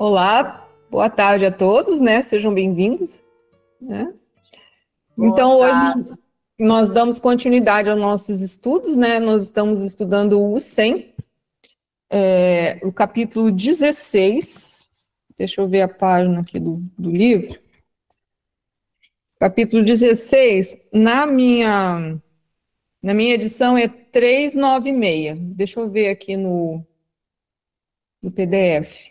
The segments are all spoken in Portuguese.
Olá, boa tarde a todos, né? Sejam bem-vindos, né? Então, Boa hoje nós damos continuidade aos nossos estudos, né? Nós estamos estudando o 100, o capítulo 16. Deixa eu ver a página aqui do livro. Capítulo 16, na minha edição é 396. Deixa eu ver aqui no PDF.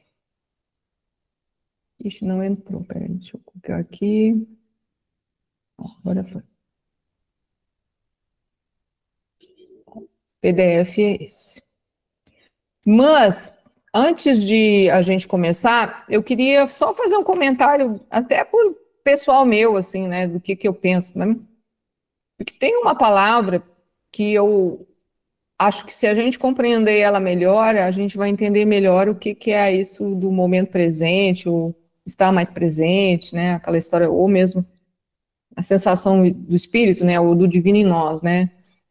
Ixi, não entrou, peraí, deixa eu clicar aqui. Agora foi. PDF é esse. Mas, antes de a gente começar, eu queria só fazer um comentário, até por pessoal meu, assim, né, do que eu penso, né? Porque tem uma palavra que eu acho que se a gente compreender ela melhor, a gente vai entender melhor o que é isso do momento presente, ou estar mais presente, né? Aquela história, ou mesmo a sensação do espírito, né, ou do divino em nós, né?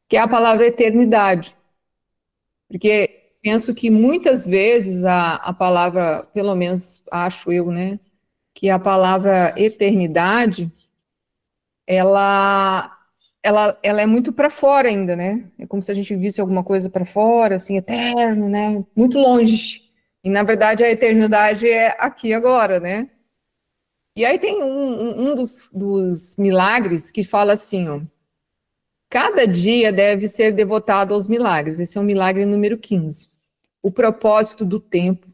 Que é a palavra eternidade. Porque penso que muitas vezes a palavra, pelo menos acho eu, né, que a palavra eternidade, ela, ela é muito para fora ainda, né? É como se a gente visse alguma coisa para fora, assim, eterno, né? Muito longe. E, na verdade, a eternidade é aqui agora, né? E aí tem um dos milagres que fala assim, ó, cada dia deve ser devotado aos milagres. Esse é o milagre número 15. O propósito do tempo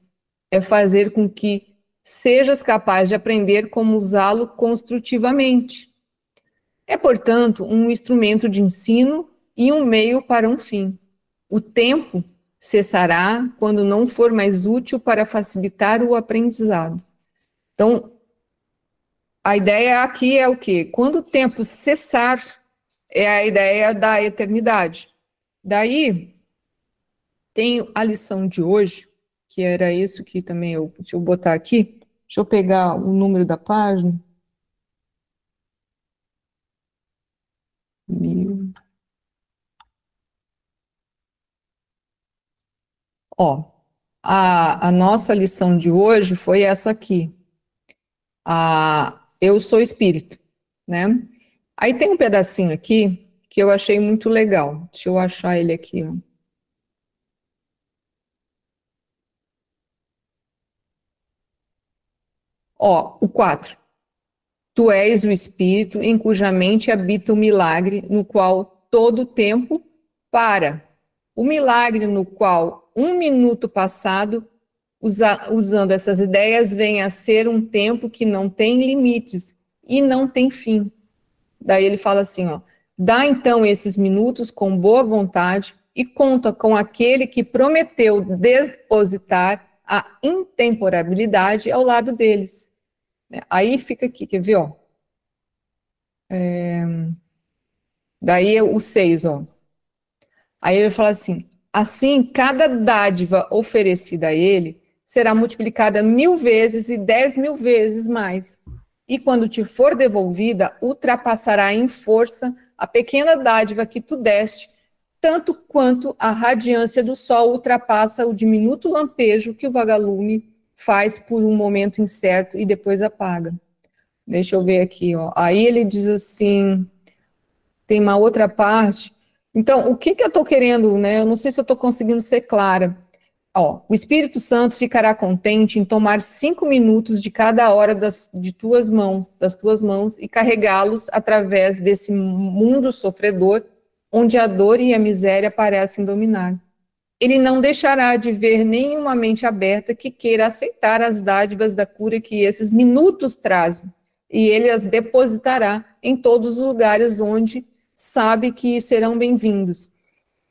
é fazer com que sejas capaz de aprender como usá-lo construtivamente. É, portanto, um instrumento de ensino e um meio para um fim. O tempo cessará quando não for mais útil para facilitar o aprendizado. Então, a ideia aqui é o quê? Quando o tempo cessar, é a ideia da eternidade. Daí, tem a lição de hoje, que era isso que também deixa eu botar aqui, deixa eu pegar o número da página. Ó, a nossa lição de hoje foi essa aqui. Eu sou espírito, né? Aí tem um pedacinho aqui que eu achei muito legal. Deixa eu achar ele aqui, ó. Ó, o 4. Tu és o espírito em cuja mente habita o milagre, no qual todo o tempo para. O milagre no qual um minuto passado, usando essas ideias, vem a ser um tempo que não tem limites e não tem fim. Daí ele fala assim, ó, dá então esses minutos com boa vontade e conta com aquele que prometeu depositar a intemporabilidade ao lado deles. Aí fica aqui, quer ver, ó? Daí o 6, ó. Aí ele fala assim, cada dádiva oferecida a ele será multiplicada 1000 vezes e 10.000 vezes mais. E quando te for devolvida, ultrapassará em força a pequena dádiva que tu deste, tanto quanto a radiância do sol ultrapassa o diminuto lampejo que o vagalume faz por um momento incerto e depois apaga. Deixa eu ver aqui, ó. Aí ele diz assim, tem uma outra parte. Então, o que eu estou querendo, né? Eu não sei se eu estou conseguindo ser clara. Ó, o Espírito Santo ficará contente em tomar 5 minutos de cada hora das tuas mãos e carregá-los através desse mundo sofredor, onde a dor e a miséria parecem dominar. Ele não deixará de ver nenhuma mente aberta que queira aceitar as dádivas da cura que esses minutos trazem, e ele as depositará em todos os lugares onde sabe que serão bem-vindos.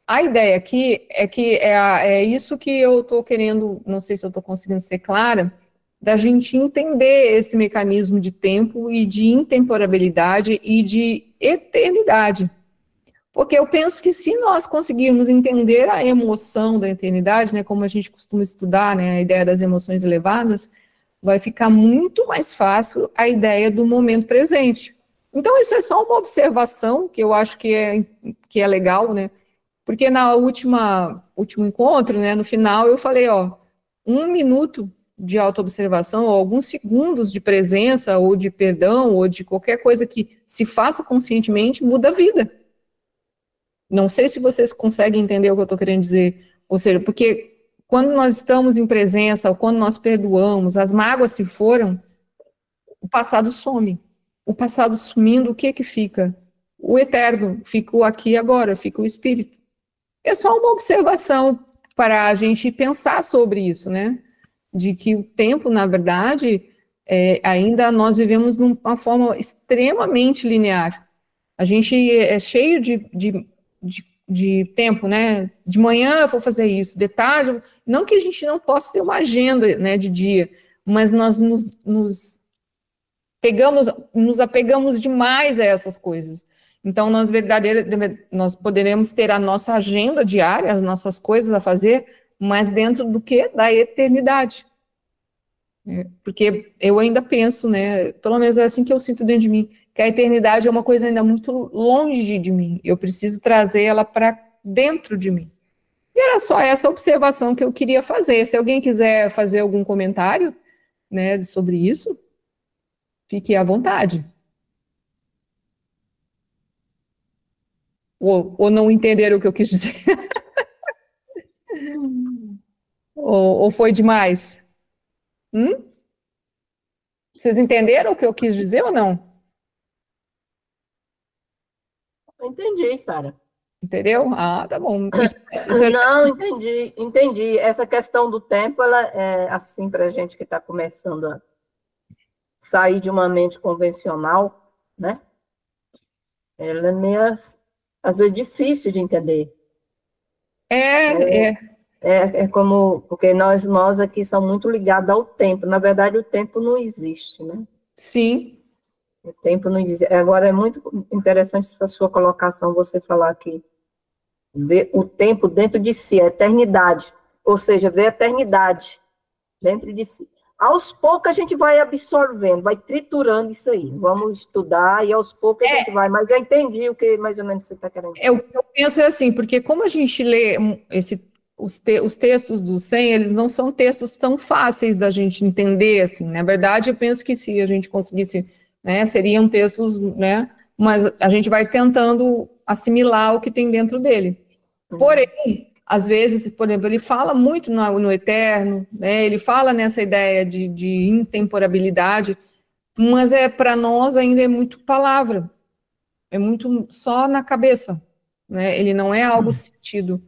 A ideia aqui é que é isso que eu estou querendo, não sei se eu estou conseguindo ser clara, da gente entender esse mecanismo de tempo e de intemporabilidade e de eternidade. Porque eu penso que se nós conseguirmos entender a emoção da eternidade, né, como a gente costuma estudar, né, a ideia das emoções elevadas, vai ficar muito mais fácil a ideia do momento presente. Então, isso é só uma observação que eu acho que é legal, né? Porque na último encontro, né, no final, eu falei, ó, 1 minuto de autoobservação, ou alguns segundos de presença, ou de perdão, ou de qualquer coisa que se faça conscientemente, muda a vida. Não sei se vocês conseguem entender o que eu estou querendo dizer. Ou seja, porque quando nós estamos em presença, ou quando nós perdoamos, as mágoas se foram, o passado some. O passado sumindo, o que que fica? O eterno, fica o aqui e agora, fica o espírito. É só uma observação para a gente pensar sobre isso, né? De que o tempo, na verdade, ainda nós vivemos numa forma extremamente linear. A gente é cheio de tempo, né? De manhã eu vou fazer isso, de tarde, não que a gente não possa ter uma agenda, né, de dia, mas nós nos apegamos demais a essas coisas. Então, nós poderemos ter a nossa agenda diária, as nossas coisas a fazer, mas dentro do quê? Da eternidade. Porque eu ainda penso, né, pelo menos é assim que eu sinto dentro de mim, que a eternidade é uma coisa ainda muito longe de mim. Eu preciso trazer ela para dentro de mim. E era só essa observação que eu queria fazer. Se alguém quiser fazer algum comentário, né, sobre isso, fique à vontade. Ou não entenderam o que eu quis dizer. Ou foi demais? Hum? Vocês entenderam o que eu quis dizer ou não? Entendi, Sara. Entendeu? Ah, tá bom. Isso Não, entendi. Essa questão do tempo, ela é assim para a gente que está começando a sair de uma mente convencional, né? Ela é meio, às vezes, difícil de entender. é, é, É como, porque nós aqui somos muito ligados ao tempo. Na verdade, o tempo não existe, né? sim. O tempo não existe. Agora, é muito interessante essa sua colocação, você falar que ver o tempo dentro de si, a eternidade. Ou seja, ver a eternidade dentro de si. Aos poucos a gente vai absorvendo, vai triturando isso aí. Vamos estudar e aos poucos a gente vai. Mas eu entendi o que mais ou menos você está querendo dizer. O que eu penso é assim, porque como a gente lê os textos do 100, eles não são textos tão fáceis da gente entender, assim. Na verdade, eu penso que se a gente conseguisse, né, seriam textos, né, mas a gente vai tentando assimilar o que tem dentro dele. Porém, às vezes, por exemplo, ele fala muito no eterno, né, ele fala nessa ideia de intemporabilidade, mas para nós ainda é muito palavra. É muito só na cabeça, né? Ele não é algo sentido.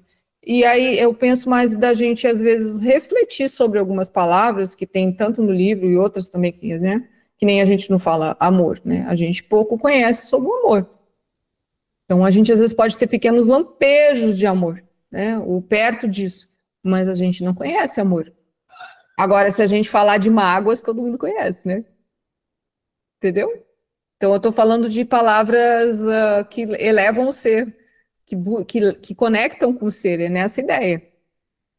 E aí eu penso mais da gente, às vezes, refletir sobre algumas palavras que tem tanto no livro e outras também, né? Que nem a gente não fala amor, né? A gente pouco conhece sobre o amor. Então a gente, às vezes, pode ter pequenos lampejos de amor, né? Ou perto disso, mas a gente não conhece amor. Agora, se a gente falar de mágoas, todo mundo conhece, né? Entendeu? Então, eu estou falando de palavras que elevam o ser, que conectam com o ser, é nessa ideia.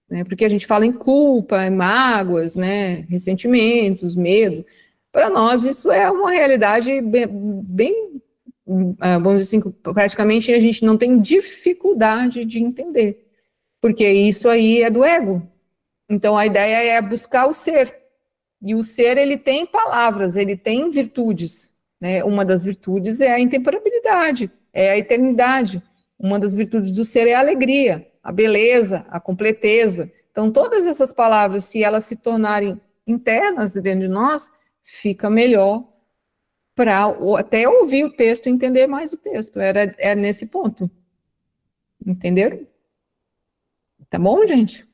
Né? Porque a gente fala em culpa, em mágoas, né? Ressentimentos, medo. Para nós, isso é uma realidade vamos dizer assim, praticamente a gente não tem dificuldade de entender. Porque isso aí é do ego. Então, a ideia é buscar o ser. E o ser, ele tem palavras, ele tem virtudes, né? Uma das virtudes é a intemporabilidade, é a eternidade. Uma das virtudes do ser é a alegria, a beleza, a completeza. Então, todas essas palavras, se elas se tornarem internas dentro de nós, fica melhor para até ouvir o texto e entender mais o texto. É nesse ponto. Entenderam? Tá bom, gente?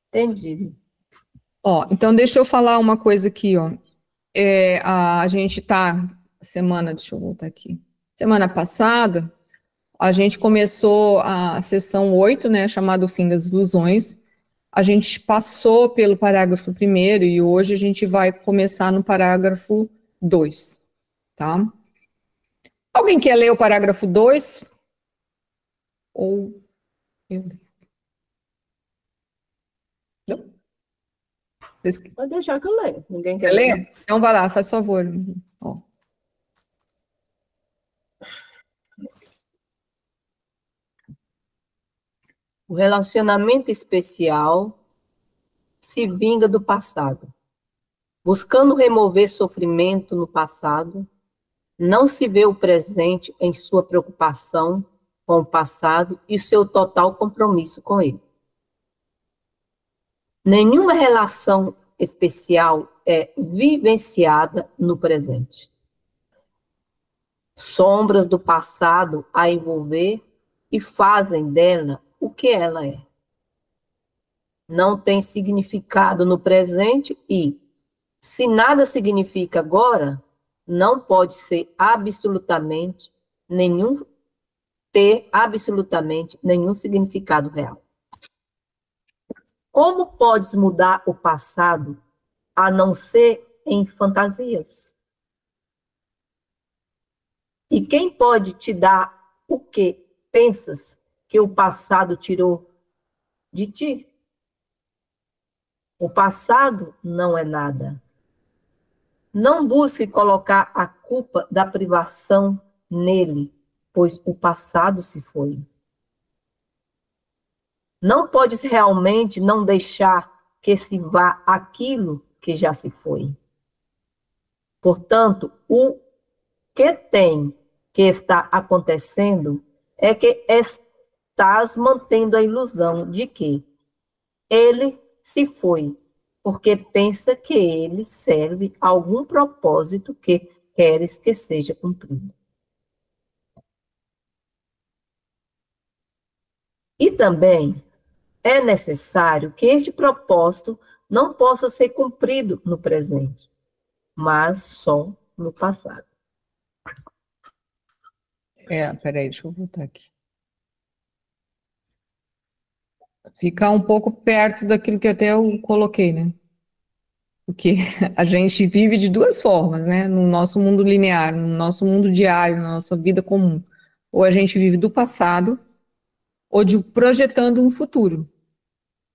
Entendi. Ó, então deixa eu falar uma coisa aqui, ó. A gente tá deixa eu voltar aqui. Semana passada, a gente começou a sessão 8, né, chamada O Fim das Ilusões. A gente passou pelo parágrafo primeiro e hoje a gente vai começar no parágrafo 2, tá? Alguém quer ler o parágrafo 2? Ou eu? Não? Pode deixar que eu leio. Ninguém quer Quer ler, não? ler? Então vai lá, faz favor. Ó. O relacionamento especial se vinga do passado. Buscando remover sofrimento no passado, não se vê o presente em sua preocupação com o passado e seu total compromisso com ele. Nenhuma relação especial é vivenciada no presente. Sombras do passado a envolver e fazem dela o que ela é. Não tem significado no presente e, se nada significa agora, não pode ser ter absolutamente nenhum significado real. Como podes mudar o passado a não ser em fantasias? E quem pode te dar o que pensas que o passado tirou de ti? O passado não é nada. Não busque colocar a culpa da privação nele, pois o passado se foi. Não podes realmente não deixar que se vá aquilo que já se foi. Portanto, o que tem que está acontecendo é que estás mantendo a ilusão de que ele se foi, porque pensa que ele serve a algum propósito que queres que seja cumprido. E também é necessário que este propósito não possa ser cumprido no presente, mas só no passado. Peraí, deixa eu voltar aqui. Ficar um pouco perto daquilo que até eu coloquei, né? Porque a gente vive de duas formas, né? No nosso mundo linear, no nosso mundo diário, na nossa vida comum. Ou a gente vive do passado, ou de projetando um futuro.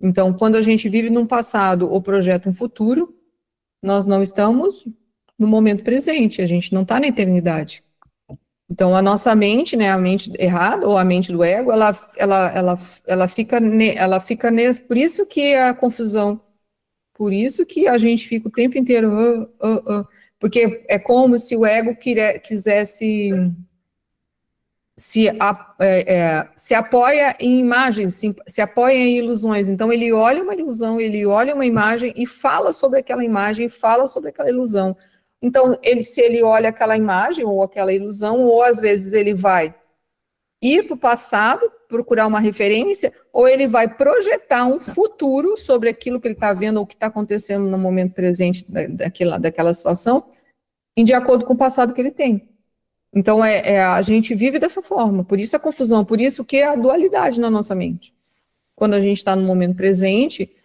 Então, quando a gente vive num passado ou projeta um futuro, nós não estamos no momento presente, a gente não está na eternidade. Então, a nossa mente, né, a mente errada, ou a mente do ego, ela fica nesse, por isso que a confusão, por isso que a gente fica o tempo inteiro, porque é como se o ego quisesse se apoia em imagens, se apoia em ilusões. Então, ele olha uma ilusão, ele olha uma imagem e fala sobre aquela imagem, fala sobre aquela ilusão. Então, se ele olha aquela imagem ou aquela ilusão, ou às vezes ele vai ir para o passado, procurar uma referência, ou ele vai projetar um futuro sobre aquilo que ele está vendo ou que está acontecendo no momento presente daquela situação, de acordo com o passado que ele tem. Então, a gente vive dessa forma, por isso a confusão, por isso que é a dualidade na nossa mente. Quando a gente está no momento presente,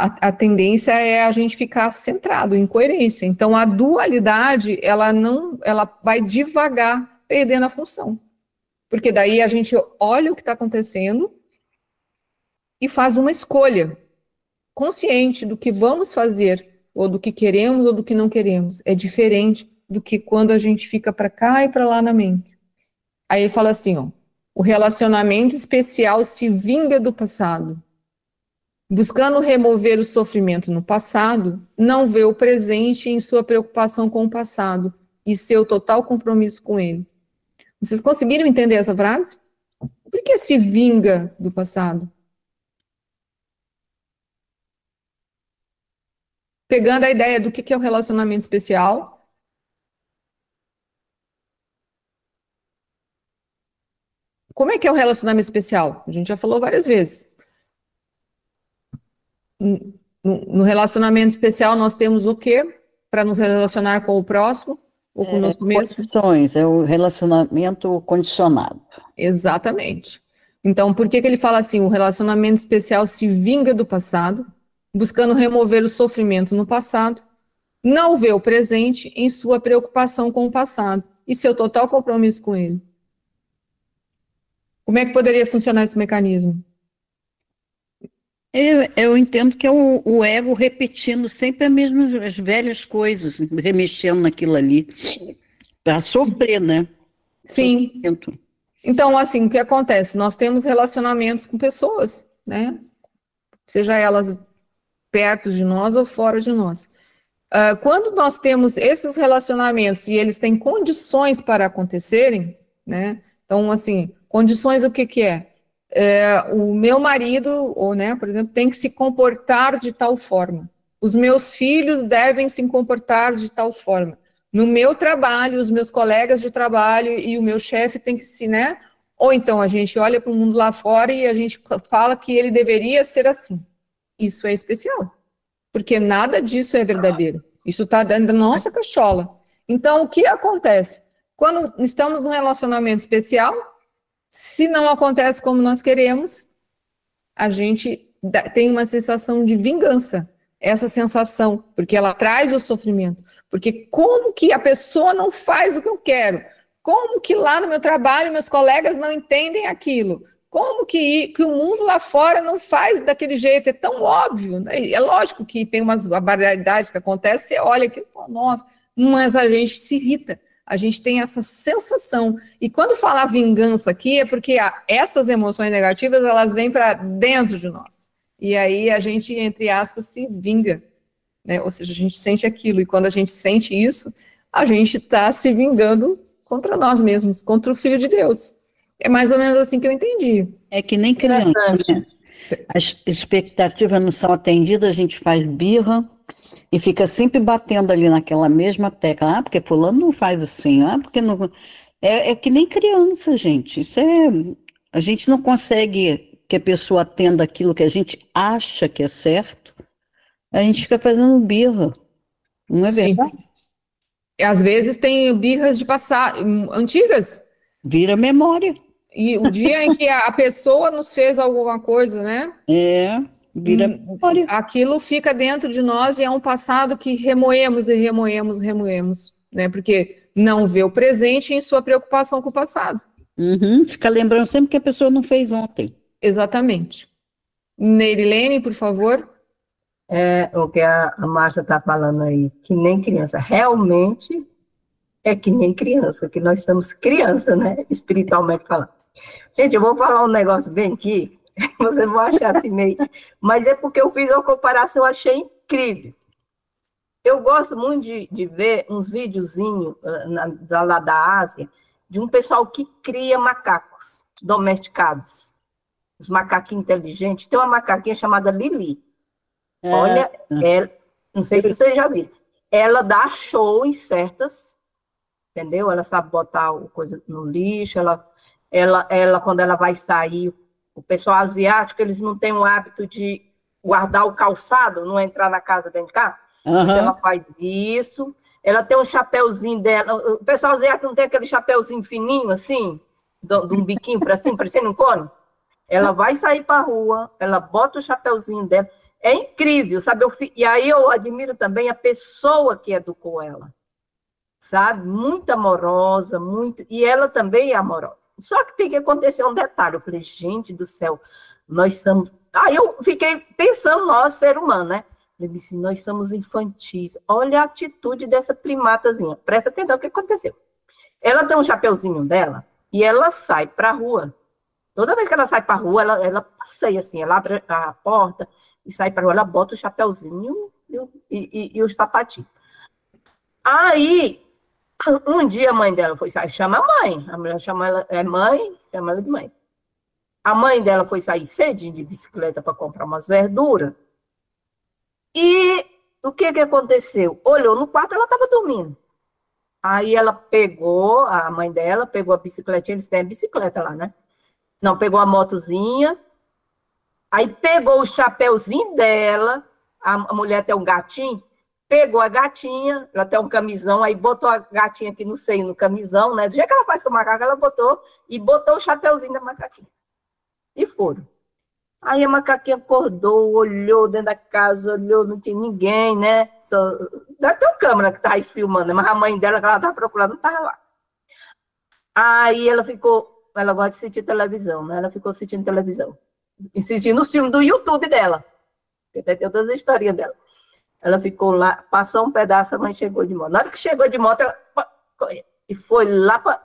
a tendência é a gente ficar centrado, em coerência. Então, a dualidade, ela vai devagar perdendo a função. Porque daí a gente olha o que está acontecendo e faz uma escolha consciente do que vamos fazer, ou do que queremos ou do que não queremos. É diferente do que quando a gente fica para cá e para lá na mente. Aí ele fala assim, ó, o relacionamento especial se vinga do passado. Buscando remover o sofrimento no passado, não vê o presente em sua preocupação com o passado e seu total compromisso com ele. Vocês conseguiram entender essa frase? Por que se vinga do passado? Pegando a ideia do que é o relacionamento especial. Como é que é o relacionamento especial? A gente já falou várias vezes. No relacionamento especial, nós temos o quê? Para nos relacionar com o próximo ou conosco mesmo? Condições, é o relacionamento condicionado. Exatamente. Então, por que ele fala assim? O relacionamento especial se vinga do passado, buscando remover o sofrimento no passado, não vê o presente em sua preocupação com o passado e seu total compromisso com ele. Como é que poderia funcionar esse mecanismo? Eu entendo que é o ego repetindo sempre as velhas coisas, remexendo naquilo ali, para sofrer, né? Sim. Sofrimento. Então, assim, o que acontece? Nós temos relacionamentos com pessoas, né? Seja elas perto de nós ou fora de nós. Quando nós temos esses relacionamentos e eles têm condições para acontecerem, né? Então, assim, condições o que que é? O meu marido, ou, né, por exemplo, tem que se comportar de tal forma. Os meus filhos devem se comportar de tal forma. No meu trabalho, os meus colegas de trabalho e o meu chefe tem que se, né? Ou então a gente olha para o mundo lá fora e a gente fala que ele deveria ser assim. Isso é especial, porque nada disso é verdadeiro. Isso está dentro da nossa cachola. Então, o que acontece? Quando estamos num relacionamento especial, se não acontece como nós queremos, a gente tem uma sensação de vingança. Essa sensação, porque ela traz o sofrimento. Porque como que a pessoa não faz o que eu quero? Como que lá no meu trabalho meus colegas não entendem aquilo? Como que o mundo lá fora não faz daquele jeito? É tão óbvio. Né? É lógico que tem umas barbaridades que acontecem, você olha aqui e fala, nossa, mas a gente se irrita. A gente tem essa sensação. E quando falar vingança aqui, é porque essas emoções negativas, elas vêm para dentro de nós. E aí a gente, entre aspas, se vinga. Né? Ou seja, a gente sente aquilo. E quando a gente sente isso, a gente está se vingando contra nós mesmos, contra o Filho de Deus. É mais ou menos assim que eu entendi. É que nem criança, né? As expectativas não são atendidas, a gente faz birra e fica sempre batendo ali naquela mesma tecla. Ah, porque fulano não faz assim. Ah, porque não... É que nem criança, gente. A gente não consegue que a pessoa atenda aquilo que a gente acha que é certo. A gente fica fazendo birra. Não é Sim. verdade? Às vezes tem birras de passado, antigas. Vira memória. E o dia em que a pessoa nos fez alguma coisa, né? Vira memória. Aquilo fica dentro de nós e é um passado que remoemos e remoemos, né? Porque não vê o presente em sua preocupação com o passado. Fica lembrando sempre que a pessoa não fez ontem. Exatamente. Neirilene, por favor. O que a Márcia está falando aí, que nem criança. Realmente é que nem criança, que nós somos criança, né? Espiritualmente falando. Gente, eu vou falar um negócio bem aqui, vocês vão achar assim meio... Mas é porque eu fiz uma comparação, eu achei incrível. Eu gosto muito de ver uns videozinhos lá da Ásia, de um pessoal que cria macacos domesticados. Os macaquinhos inteligentes. Tem uma macaquinha chamada Lili. Olha, não sei se vocês já viram. Ela dá show em certas, entendeu? Ela sabe botar coisa no lixo, ela quando ela vai sair, o pessoal asiático, eles não têm o hábito de guardar o calçado, não entrar na casa dentro de casa. Mas ela faz isso. Ela tem um chapéuzinho dela. O pessoal asiático não tem aquele chapéuzinho fininho, assim, de um biquinho para cima, parecendo um cone? Ela vai sair para a rua, ela bota o chapéuzinho dela. É incrível, sabe? E aí eu admiro também a pessoa que educou ela, sabe? Muito amorosa, muito... E ela também é amorosa. Só que tem que acontecer um detalhe. Eu falei, gente do céu, nós somos... Aí eu fiquei pensando, nós, ser humano, né? Eu disse, nós somos infantis. Olha a atitude dessa primatazinha. Presta atenção no que aconteceu. Ela tem um chapeuzinho dela e ela sai para a rua. Toda vez que ela sai para a rua, ela passeia assim, ela abre a porta e sai para a rua, ela bota o chapeuzinho e o sapatinho. Aí, um dia a mãe dela foi sair, chama a mãe. A mulher chama ela, chama ela de mãe. A mãe dela foi sair cedinho de bicicleta para comprar umas verduras. E o que aconteceu? Olhou no quarto, ela estava dormindo. Aí ela pegou, a mãe dela pegou a bicicletinha, eles têm a bicicleta lá, né? Não, pegou a motozinha, aí pegou o chapeuzinho dela, a mulher tem um gatinho, pegou a gatinha, ela tem um camisão, aí botou a gatinha aqui no seio, no camisão, né? Do jeito que ela faz com o macaco, ela botou o chapeuzinho da macaquinha. E foram. Aí a macaquinha acordou, olhou dentro da casa, olhou, não tinha ninguém, né? Deve ter uma câmera que tá aí filmando, mas a mãe dela, que ela estava procurando, não estava lá. Aí ela gosta de assistir televisão, né? Ela ficou assistindo televisão. Assistindo os filmes do YouTube dela. Tem todas as historinhas dela. Ela ficou lá, passou um pedaço, a mãe chegou de moto. Na hora que chegou de moto, ela e foi lá para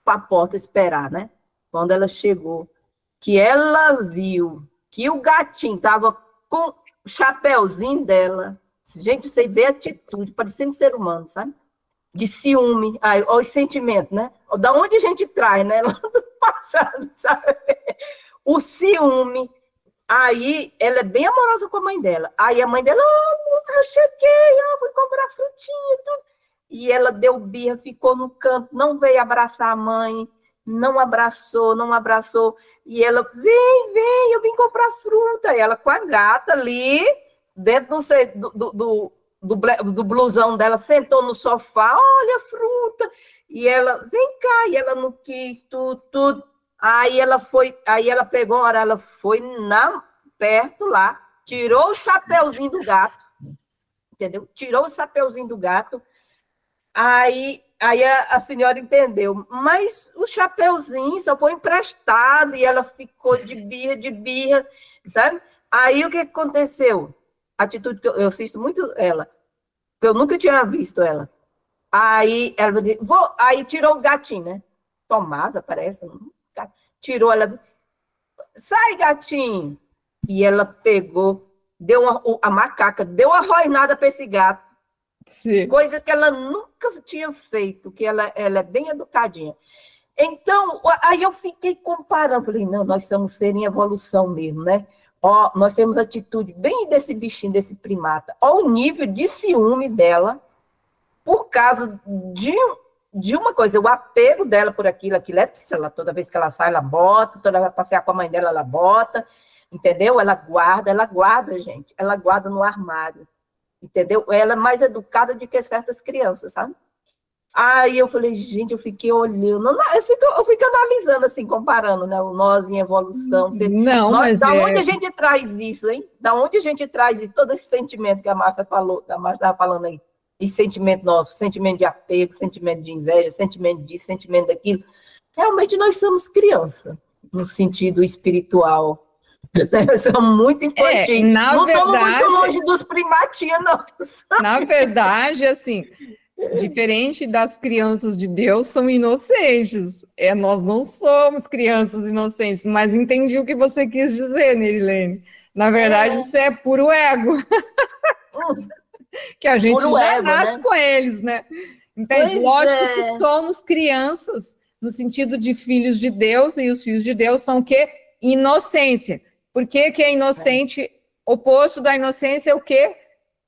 a porta esperar, né? Quando ela chegou, que ela viu que o gatinho estava com o chapeuzinho dela, Gente, você vê a atitude, parecendo ser humano, sabe? De ciúme, os sentimentos, né? Da onde a gente traz, né? Lá do passado, sabe? O ciúme. Aí, ela é bem amorosa com a mãe dela. Aí a mãe dela, eu cheguei, fui comprar frutinha, tudo. E ela deu birra, ficou no canto, não veio abraçar a mãe, não abraçou. E ela, vem, eu vim comprar fruta. E ela com a gata ali, dentro do blusão dela, sentou no sofá, olha a fruta. E ela, vem cá, e ela não quis, tudo. Aí ela pegou, ela foi perto lá, tirou o chapeuzinho do gato, entendeu? Tirou o chapeuzinho do gato. Aí a senhora entendeu, mas o chapeuzinho só foi emprestado e ela ficou de birra, sabe? Aí o que aconteceu? A atitude que eu assisto muito ela, que eu nunca tinha visto ela. Aí ela disse, aí tirou o gatinho, né? Tomasa, parece. Tirou ela. Sai, gatinho! E ela pegou, a macaca, deu uma rosnada para esse gato. Sim. Coisa que ela nunca tinha feito, que ela é bem educadinha. Então, aí eu fiquei comparando, falei, não, nós somos seres em evolução mesmo, né? Nós temos atitude bem desse bichinho, desse primata. Olha o nível de ciúme dela, por causa de uma coisa, o apego dela por aquilo é ela, toda vez que ela sai, ela bota, toda vez que ela passear com a mãe dela, ela bota, entendeu? Ela guarda, gente, ela guarda no armário, entendeu? Ela é mais educada do que certas crianças, sabe? Aí eu falei, gente, eu fiquei olhando, eu fico analisando, assim, comparando, né, o nós em evolução. Da onde a gente traz isso, hein? Da onde a gente traz isso, todo esse sentimento que a Márcia estava falando aí, esse sentimento nosso, sentimento de apego, sentimento de inveja, sentimento disso, sentimento daquilo. Realmente nós somos criança, no sentido espiritual. Nós somos muito infantis. Não estamos muito longe dos primatinhos, não. Na verdade, assim, diferente das crianças de Deus, são inocentes. Nós não somos crianças inocentes, mas entendi o que você quis dizer, Nerilene. Na verdade, isso é puro ego. Que a gente já nasce, né, com eles, né? Então, lógico que somos crianças, no sentido de filhos de Deus, e os filhos de Deus são o quê? Inocência. Por que é inocente? Oposto da inocência é o quê?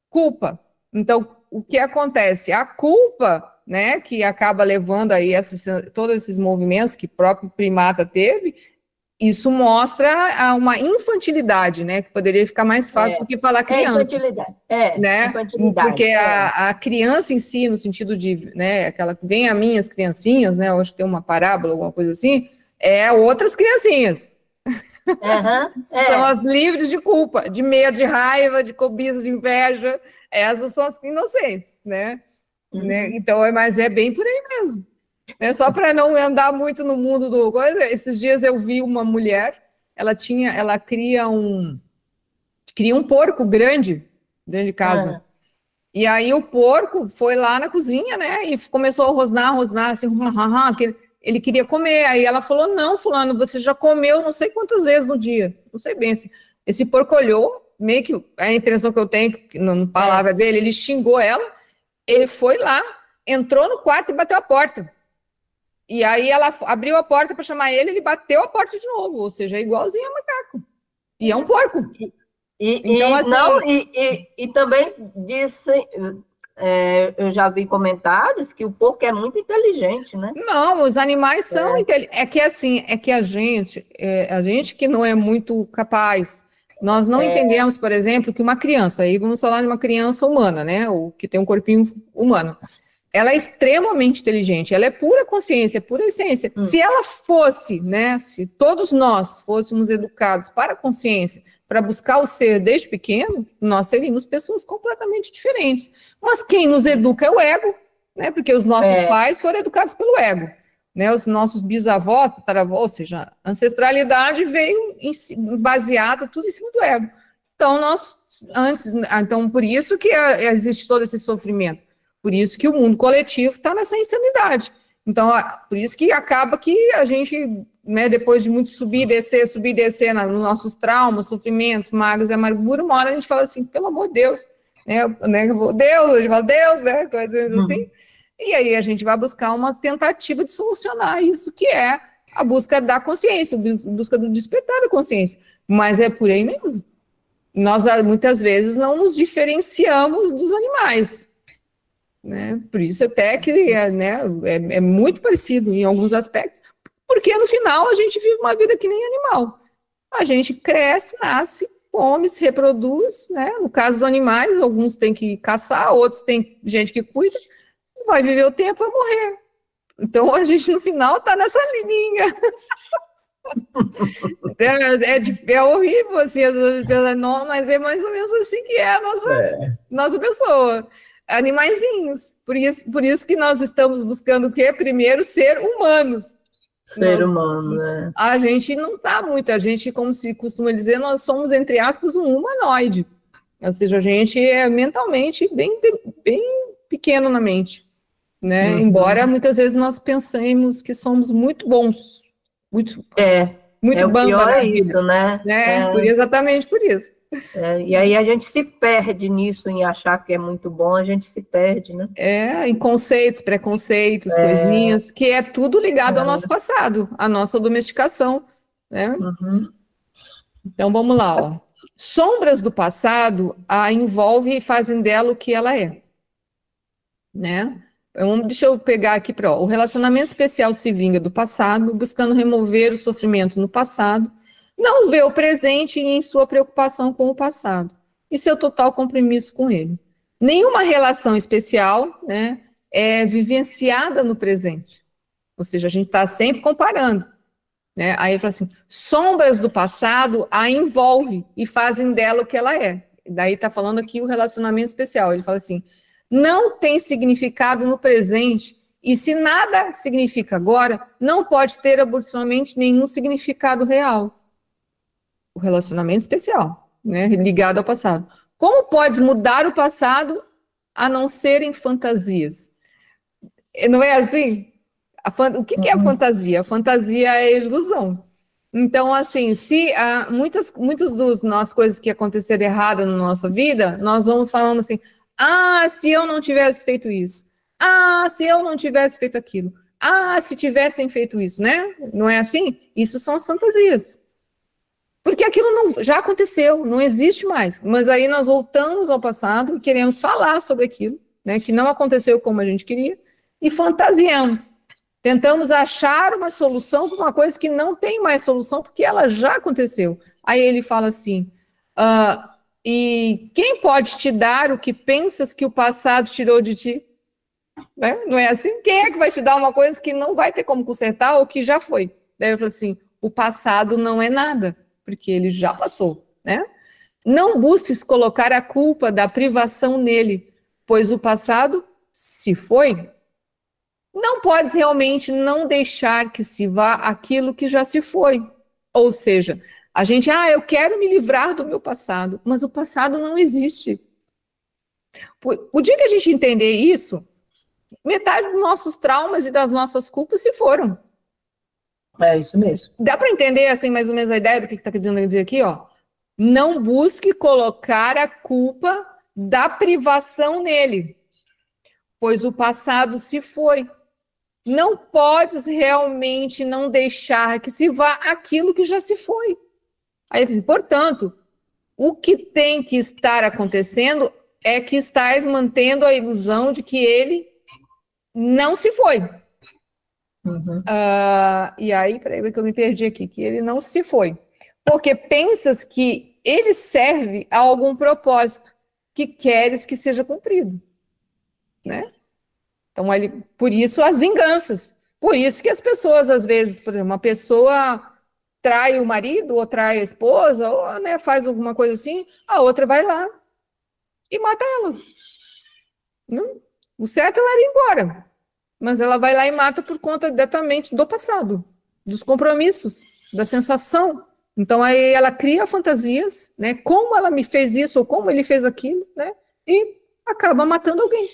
Culpa. Então, o que acontece? A culpa, né, que acaba levando aí todos esses movimentos que o próprio primata teve, isso mostra uma infantilidade, né, que poderia ficar mais fácil do que falar criança. Infantilidade. Né? Infantilidade. Porque a criança em si, no sentido de, né, aquela vem a minhas criancinhas, né, eu acho que tem uma parábola, alguma coisa assim, outras criancinhas. São as livres de culpa, de medo, de raiva, de cobiça, de inveja. Essas são as inocentes, né? Então, mas é bem por aí mesmo. Né? Só para não andar muito no mundo do coisa, esses dias eu vi uma mulher, ela cria um porco grande dentro de casa. E aí o porco foi lá na cozinha, né? E começou a rosnar, assim, que ele queria comer. Aí ela falou, não, fulano, você já comeu não sei quantas vezes no dia. Não sei bem assim. Esse porco olhou, meio que a impressão que eu tenho, na palavra dele, ele xingou ela, ele foi lá, entrou no quarto e bateu a porta. E aí ela abriu a porta para chamar ele bateu a porta de novo, ou seja, é igualzinho a macaco. E é um porco. Então, e também disse, eu já vi comentários que o porco é muito inteligente, né? Não, os animais são inteligentes. É que a gente que não é muito capaz, nós não entendemos, por exemplo, que uma criança, aí vamos falar de uma criança humana, né? Ou que tem um corpinho humano. Ela é extremamente inteligente, ela é pura consciência, pura essência. Se ela fosse, né? Se todos nós fôssemos educados para a consciência, para buscar o ser desde pequeno, nós seríamos pessoas completamente diferentes. Mas quem nos educa é o ego, né? Porque os nossos pais foram educados pelo ego, né? Os nossos bisavós, tataravós, ou seja, a ancestralidade veio baseada tudo em cima do ego. Então, por isso que existe todo esse sofrimento. Por isso que o mundo coletivo está nessa insanidade. Então, por isso que acaba que a gente, né, depois de muito subir e descer nos nossos traumas, sofrimentos, mágoas e amargura, uma hora a gente fala assim, pelo amor de Deus, Deus, a gente fala Deus, né, coisas assim, e aí a gente vai buscar uma tentativa de solucionar isso, que é a busca da consciência, a busca do despertar da consciência, mas é por aí mesmo. Nós, muitas vezes, não nos diferenciamos dos animais, né? Por isso até que é muito parecido em alguns aspectos, porque no final a gente vive uma vida que nem animal. A gente cresce, nasce, come, se reproduz, né? No caso dos animais, alguns têm que caçar, outros tem gente que cuida, vai viver o tempo e vai morrer. Então a gente no final está nessa linha. É horrível, assim, não, mas é mais ou menos assim que é a nossa pessoa. Animaizinhos. Por isso que nós estamos buscando o quê? Primeiro, ser humanos. Ser humano, né? A gente não está muito, a gente, como se costuma dizer, nós somos, entre aspas, um humanoide. Ou seja, a gente é mentalmente bem pequeno na mente, né? Embora muitas vezes nós pensemos que somos muito bons, muito o bamba pior na é vida, isso, né? Exatamente por isso. E aí a gente se perde nisso, em achar que é muito bom, a gente se perde, né? Em conceitos, preconceitos, coisinhas, que é tudo ligado ao nosso passado, à nossa domesticação, né? Então, vamos lá, ó. Sombras do passado a envolvem e fazem dela o que ela é, né? Deixa eu pegar aqui para o relacionamento especial se vinga do passado, buscando remover o sofrimento no passado, não vê o presente em sua preocupação com o passado e seu total compromisso com ele. Nenhuma relação especial, né, é vivenciada no presente. Ou seja, a gente está sempre comparando. Né? Aí ele fala assim, sombras do passado a envolve e fazem dela o que ela é. Daí está falando aqui o relacionamento especial. Ele fala assim, não tem significado no presente e se nada significa agora, não pode ter absolutamente nenhum significado real. O relacionamento especial, né, ligado ao passado. Como podes mudar o passado a não ser em fantasias? Não é assim? O que é a fantasia? A fantasia é a ilusão. Então, assim, se muitas das coisas que aconteceram errado na nossa vida, nós vamos falando assim, se eu não tivesse feito isso, se eu não tivesse feito aquilo, se tivessem feito isso, né? Não é assim? Isso são as fantasias. Porque aquilo já aconteceu, não existe mais. Mas aí nós voltamos ao passado e queremos falar sobre aquilo, né, que não aconteceu como a gente queria, e fantasiamos. Tentamos achar uma solução para uma coisa que não tem mais solução, porque ela já aconteceu. Aí ele fala assim, e quem pode te dar o que pensas que o passado tirou de ti? Né? Não é assim? Quem é que vai te dar uma coisa que não vai ter como consertar ou que já foi? Daí eu falo assim, o passado não é nada, porque ele já passou, né? Não busques colocar a culpa da privação nele, pois o passado se foi. Não podes realmente não deixar que se vá aquilo que já se foi. Ou seja, a gente, eu quero me livrar do meu passado, mas o passado não existe. O dia que a gente entender isso, metade dos nossos traumas e das nossas culpas se foram. É isso mesmo. Dá para entender, assim, mais ou menos a ideia do que está querendo dizer aqui, ó? Não busque colocar a culpa da privação nele, pois o passado se foi. Não podes realmente não deixar que se vá aquilo que já se foi. Aí, portanto, o que tem que estar acontecendo é que estás mantendo a ilusão de que ele não se foi. E aí, peraí que eu me perdi aqui, que ele não se foi. Porque pensas que ele serve a algum propósito que queres que seja cumprido. Né? Então, por isso as vinganças. Por isso que as pessoas, às vezes, por exemplo, uma pessoa trai o marido, ou trai a esposa, ou né, faz alguma coisa assim, a outra vai lá e mata ela. Não? O certo é ela ir embora. Mas ela vai lá e mata por conta diretamente do passado, dos compromissos, da sensação. Então, aí ela cria fantasias, né? Como ela me fez isso, ou como ele fez aquilo, né? E acaba matando alguém.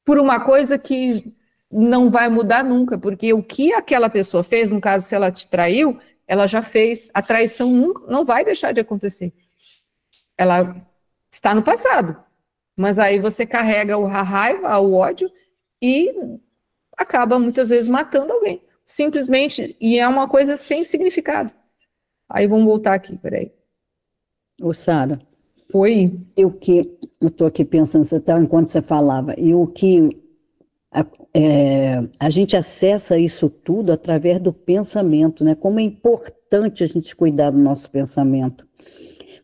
Por uma coisa que não vai mudar nunca, porque o que aquela pessoa fez, no caso, se ela te traiu, ela já fez. A traição nunca, não vai deixar de acontecer. Ela está no passado. Mas aí você carrega a raiva, o ódio e acaba muitas vezes matando alguém. Simplesmente, e é uma coisa sem significado. Aí vamos voltar aqui, peraí. Ô, Sara, Foi. eu estou aqui pensando, enquanto você falava, e o que a gente acessa isso tudo através do pensamento, né? Como é importante a gente cuidar do nosso pensamento.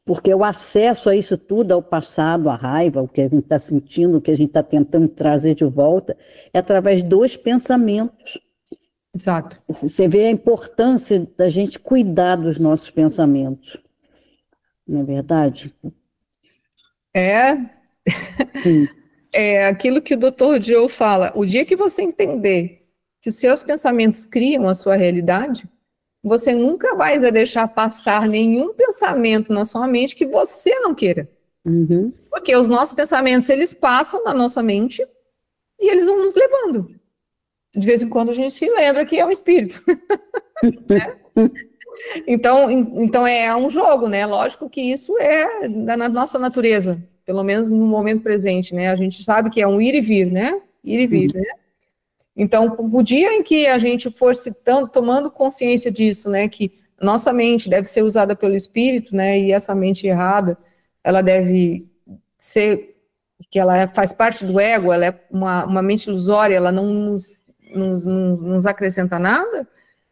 Porque o acesso a isso tudo, ao passado, à raiva, o que a gente está sentindo, o que a gente está tentando trazer de volta, é através dos pensamentos. Exato. Você vê a importância da gente cuidar dos nossos pensamentos. Não é verdade? É aquilo que o Dr. Joe fala. O dia que você entender que os seus pensamentos criam a sua realidade, você nunca vai deixar passar nenhum pensamento na sua mente que você não queira. Uhum. Porque os nossos pensamentos, eles passam na nossa mente e eles vão nos levando. De vez em quando a gente se lembra que é um espírito. Né? Então é um jogo, né? Lógico que isso é da nossa natureza, pelo menos no momento presente, né? A gente sabe que é um ir e vir, né? Ir e vir, né? Então, o dia em que a gente for tomando consciência disso, né, que nossa mente deve ser usada pelo espírito, né, e essa mente errada, ela deve ser, que ela faz parte do ego, ela é uma mente ilusória, ela não nos acrescenta nada,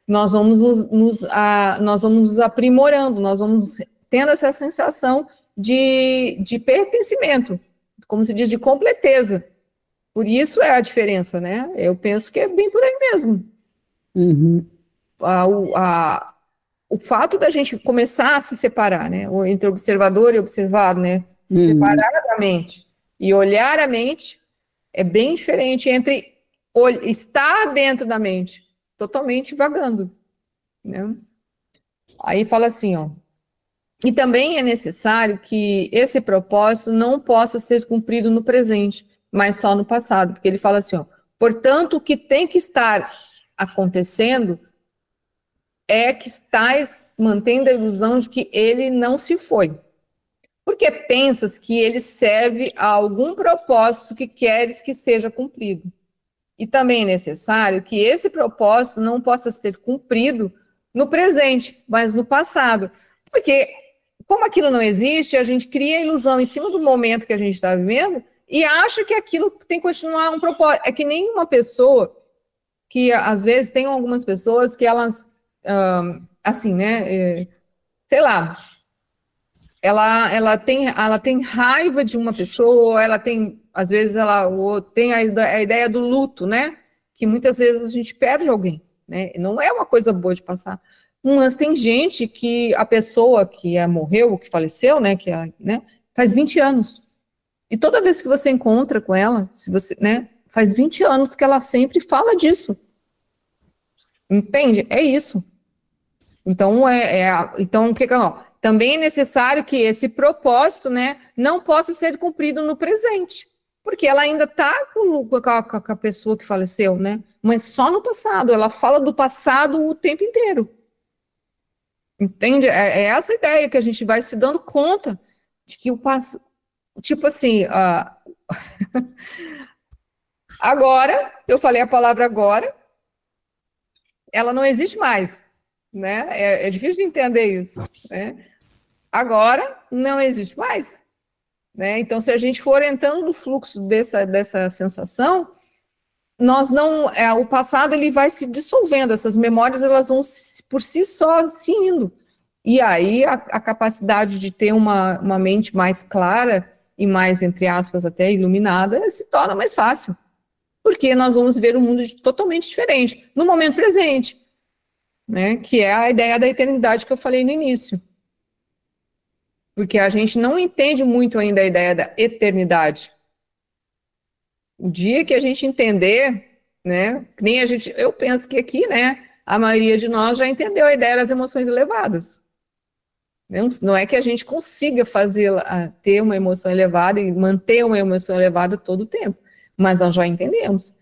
nós vamos nos aprimorando, nós vamos tendo essa sensação de pertencimento, como se diz, de completeza. Por isso é a diferença, né? Eu penso que é bem por aí mesmo. Uhum. O fato da gente começar a se separar, né? Entre observador e observado, né? Separar da mente e olhar a mente é bem diferente entre estar dentro da mente, totalmente vagando, né? Aí fala assim, ó. E também é necessário que esse propósito não possa ser cumprido no presente, mas só no passado, porque ele fala assim, ó, portanto, o que tem que estar acontecendo é que estás mantendo a ilusão de que ele não se foi, porque pensas que ele serve a algum propósito que queres que seja cumprido. E também é necessário que esse propósito não possa ser cumprido no presente, mas no passado, porque como aquilo não existe, a gente cria a ilusão em cima do momento que a gente está vivendo e acha que aquilo tem que continuar um propósito. É que nem uma pessoa que, às vezes, tem algumas pessoas que elas, assim, né, sei lá, ela tem raiva de uma pessoa, ela tem, às vezes, ela tem a ideia do luto, né, que muitas vezes a gente perde alguém, né, não é uma coisa boa de passar. Mas tem gente que a pessoa que morreu, que faleceu, né, faz 20 anos. E toda vez que você encontra com ela, se você, né, faz 20 anos que ela sempre fala disso. Entende? É isso. Então, então o que também é necessário que esse propósito, né, não possa ser cumprido no presente. Porque ela ainda está com a pessoa que faleceu, né? Mas só no passado. Ela fala do passado o tempo inteiro. Entende? É essa ideia que a gente vai se dando conta de que o passado. Tipo assim, agora, eu falei a palavra agora, ela não existe mais, né? É difícil de entender isso, né? Agora, não existe mais, né? Então, se a gente for entrando no fluxo dessa sensação, nós não, o passado ele vai se dissolvendo, essas memórias elas vão por si só se indo. E aí a capacidade de ter uma mente mais clara e mais, entre aspas, até iluminada, se torna mais fácil. Porque nós vamos ver um mundo totalmente diferente, no momento presente, né? Que é a ideia da eternidade que eu falei no início. Porque a gente não entende muito ainda a ideia da eternidade. O dia que a gente entender, né? Nem eu penso que aqui, né? A maioria de nós já entendeu a ideia das emoções elevadas. Não é que a gente consiga ter uma emoção elevada e manter uma emoção elevada todo o tempo, mas nós já entendemos.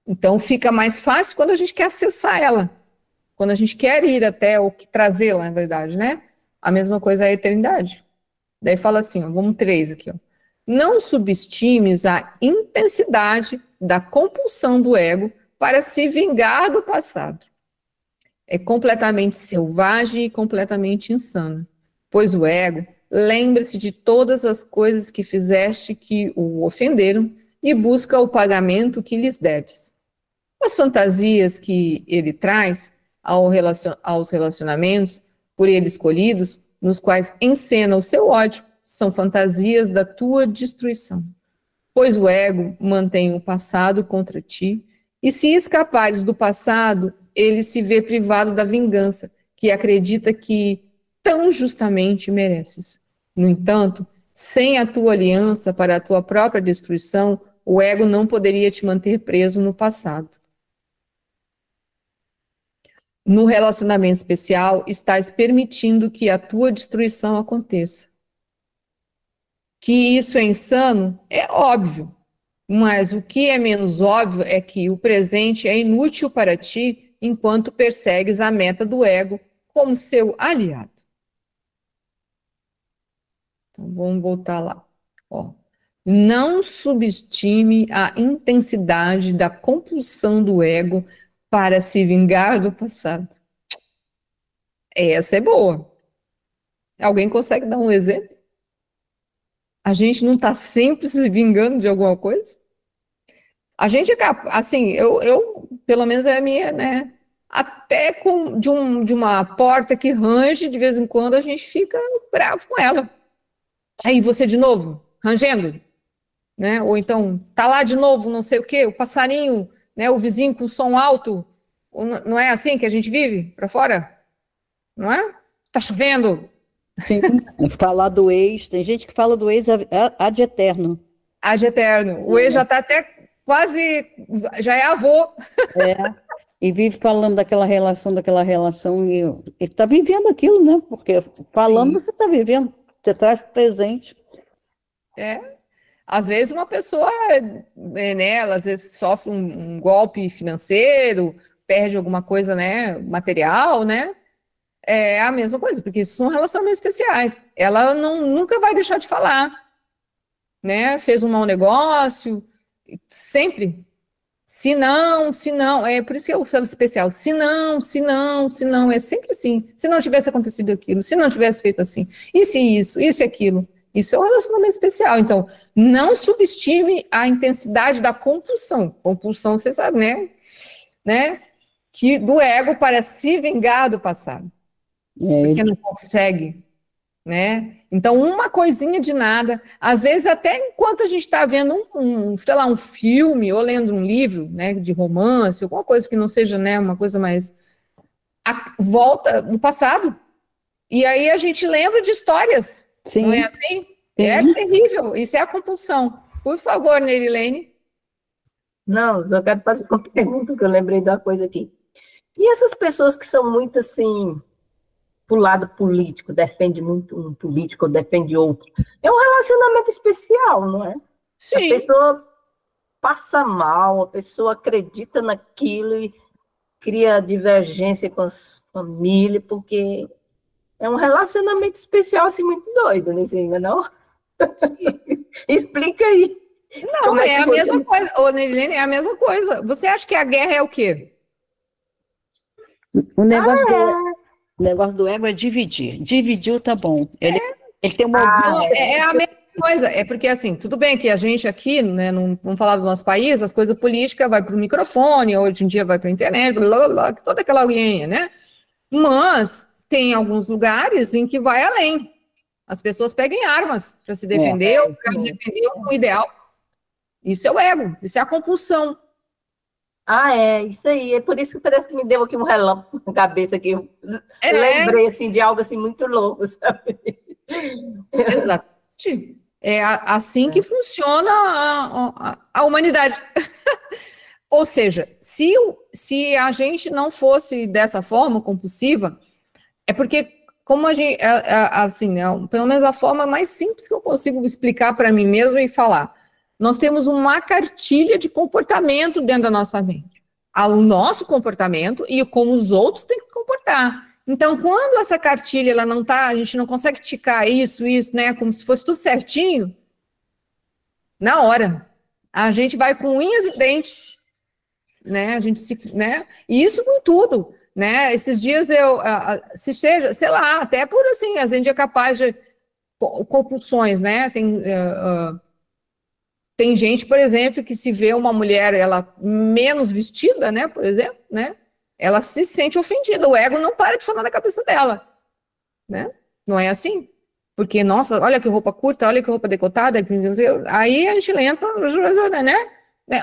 Então fica mais fácil quando a gente quer acessar ela, quando a gente quer ir até ou trazê-la, na verdade, né? A mesma coisa é a eternidade. Daí fala assim, ó, vamos 3 aqui, ó. Não subestimes a intensidade da compulsão do ego para se vingar do passado. É completamente selvagem e completamente insana, pois o ego lembra-se de todas as coisas que fizeste que o ofenderam e busca o pagamento que lhes deves. As fantasias que ele traz aos relacionamentos por ele escolhidos, nos quais encena o seu ódio, são fantasias da tua destruição. Pois o ego mantém o passado contra ti, e se escapares do passado, ele se vê privado da vingança, que acredita que tão justamente mereces. No entanto, sem a tua aliança para a tua própria destruição, o ego não poderia te manter preso no passado. No relacionamento especial, estás permitindo que a tua destruição aconteça. Que isso é insano é óbvio, mas o que é menos óbvio é que o presente é inútil para ti enquanto persegues a meta do ego como seu aliado. Então, vamos voltar lá. Ó. Não subestime a intensidade da compulsão do ego para se vingar do passado. Essa é boa. Alguém consegue dar um exemplo? A gente não está sempre se vingando de alguma coisa? A gente acaba, assim, eu pelo menos é a minha, né? Até de uma porta que range, de vez em quando a gente fica bravo com ela. Aí você de novo, rangendo, né? Ou então, tá lá de novo, não sei o quê, o passarinho, né? O vizinho com som alto. Não é assim que a gente vive para fora? Não é? Tá chovendo. Sim, falar do ex, tem gente que fala do ex ad eterno. Ad eterno. O ex já está até quase, já é avô. É, e vive falando daquela relação, e está vivendo aquilo, né? Porque falando Sim. você está vivendo, você traz presente. É. Às vezes uma pessoa, né, ela às vezes sofre um golpe financeiro, perde alguma coisa, né, material, né? É a mesma coisa, porque isso são relacionamentos especiais. Ela nunca vai deixar de falar, né? Fez um mau negócio, sempre. Se não, é por isso que é o selo especial. Se não, é sempre assim. Se não tivesse acontecido aquilo, se não tivesse feito assim, e se isso, isso e aquilo. Isso é um relacionamento especial. Então, não subestime a intensidade da compulsão. Compulsão, você sabe, né? Que do ego para se vingar do passado. Porque não consegue, né? Então, uma coisinha de nada, às vezes até enquanto a gente está vendo sei lá, um filme ou lendo um livro, né, de romance, alguma coisa que não seja, né, uma coisa mais volta no passado. E aí a gente lembra de histórias. Sim. Não é assim? Sim. É terrível, isso é a compulsão. Por favor, Nerilene. Não, só quero fazer uma pergunta, que eu lembrei de uma coisa aqui. E essas pessoas que são muito assim, pro lado político, defende muito um político ou defende outro. É um relacionamento especial, não é? Sim. A pessoa passa mal, a pessoa acredita naquilo e cria divergência com as famílias, porque é um relacionamento especial, assim, muito doido, né? Não? Explica aí. Não, é a mesma coisa. Ô, Nerilene, é a mesma coisa. Você acha que a guerra é o quê? O negócio do ego é dividir. Dividiu, tá bom. Ele tem uma... É a mesma coisa. É porque, assim, tudo bem que a gente aqui, né, não vamos falar do nosso país, as coisas políticas vai para o microfone, hoje em dia vai para a internet, blá, blá, blá, toda aquela alguém, né? Mas tem alguns lugares em que vai além. As pessoas pegam armas para se defender ou para defender um ideal. Isso é o ego, isso é a compulsão. Isso aí. É por isso que parece que me deu aqui um relâmpago na cabeça aqui. Eu lembrei, assim, de algo assim muito louco, sabe? Exatamente. É assim que funciona a humanidade. Ou seja, se a gente não fosse dessa forma compulsiva, é porque, como a gente, assim, pelo menos a forma mais simples que eu consigo explicar para mim mesmo e falar, nós temos uma cartilha de comportamento dentro da nossa mente. O nosso comportamento e como os outros têm que comportar. Então, quando essa cartilha ela não tá, a gente não consegue ticar isso, né, como se fosse tudo certinho, na hora. A gente vai com unhas e dentes, né? A gente né? E isso com tudo, né? Esses dias se seja, sei lá, até por assim, a gente é capaz de compulsões, né? Tem gente, por exemplo, que se vê uma mulher ela menos vestida, né? Por exemplo, né? Ela se sente ofendida. O ego não para de falar na cabeça dela, né? Não é assim? Porque, nossa, olha que roupa curta, olha que roupa decotada, aí a gente entra, né?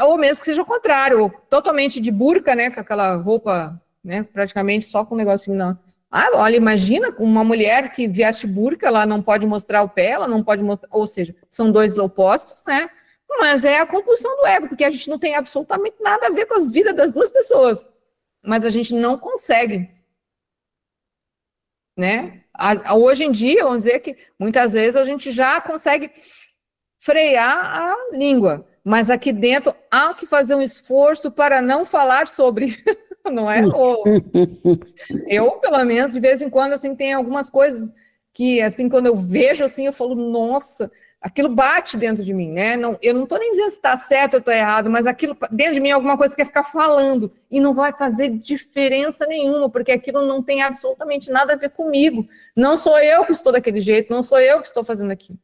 Ou mesmo que seja o contrário, totalmente de burca, né? Com aquela roupa, né? Praticamente só com um negocinho na... olha, imagina uma mulher que veste burca, ela não pode mostrar o pé, ela não pode mostrar, ou seja, são dois opostos, né? Mas é a compulsão do ego, porque a gente não tem absolutamente nada a ver com as vidas das duas pessoas, mas a gente não consegue, né? Hoje em dia, vamos dizer que muitas vezes a gente já consegue frear a língua, mas aqui dentro há que fazer um esforço para não falar sobre, não é? Eu, pelo menos, de vez em quando, assim, tem algumas coisas que, assim, quando eu vejo, assim, eu falo, nossa, aquilo bate dentro de mim, né? Não, eu não estou nem dizendo se está certo ou estou errado, mas aquilo dentro de mim é alguma coisa que quer ficar falando e não vai fazer diferença nenhuma, porque aquilo não tem absolutamente nada a ver comigo. Não sou eu que estou daquele jeito, não sou eu que estou fazendo aquilo,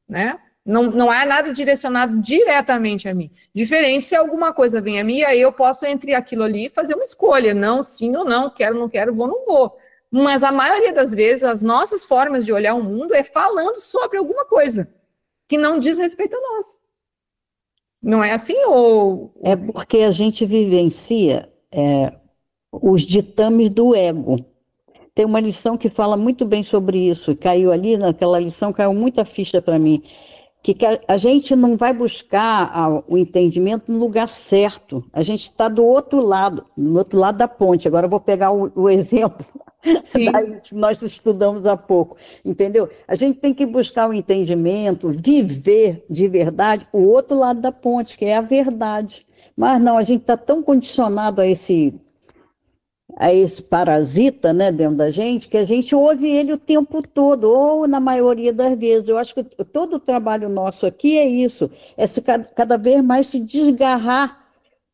né? Não há nada direcionado diretamente a mim. Diferente se alguma coisa vem a mim, aí eu posso, entre aquilo ali, fazer uma escolha. Não, sim ou não, quero, não quero, vou, não vou. Mas a maioria das vezes, as nossas formas de olhar o mundo é falando sobre alguma coisa que não diz respeito a nós. Não é assim? É porque a gente vivencia os ditames do ego. Tem uma lição que fala muito bem sobre isso. Caiu ali, naquela lição, caiu muita ficha para mim. Que a gente não vai buscar o entendimento no lugar certo. A gente está do outro lado, no outro lado da ponte. Agora eu vou pegar o exemplo que nós estudamos há pouco, entendeu? A gente tem que buscar o entendimento, viver de verdade o outro lado da ponte, que é a verdade. Mas não, a gente está tão condicionado a esse parasita, né, dentro da gente, que a gente ouve ele o tempo todo, ou na maioria das vezes. Eu acho que todo o trabalho nosso aqui é isso, é cada vez mais se desgarrar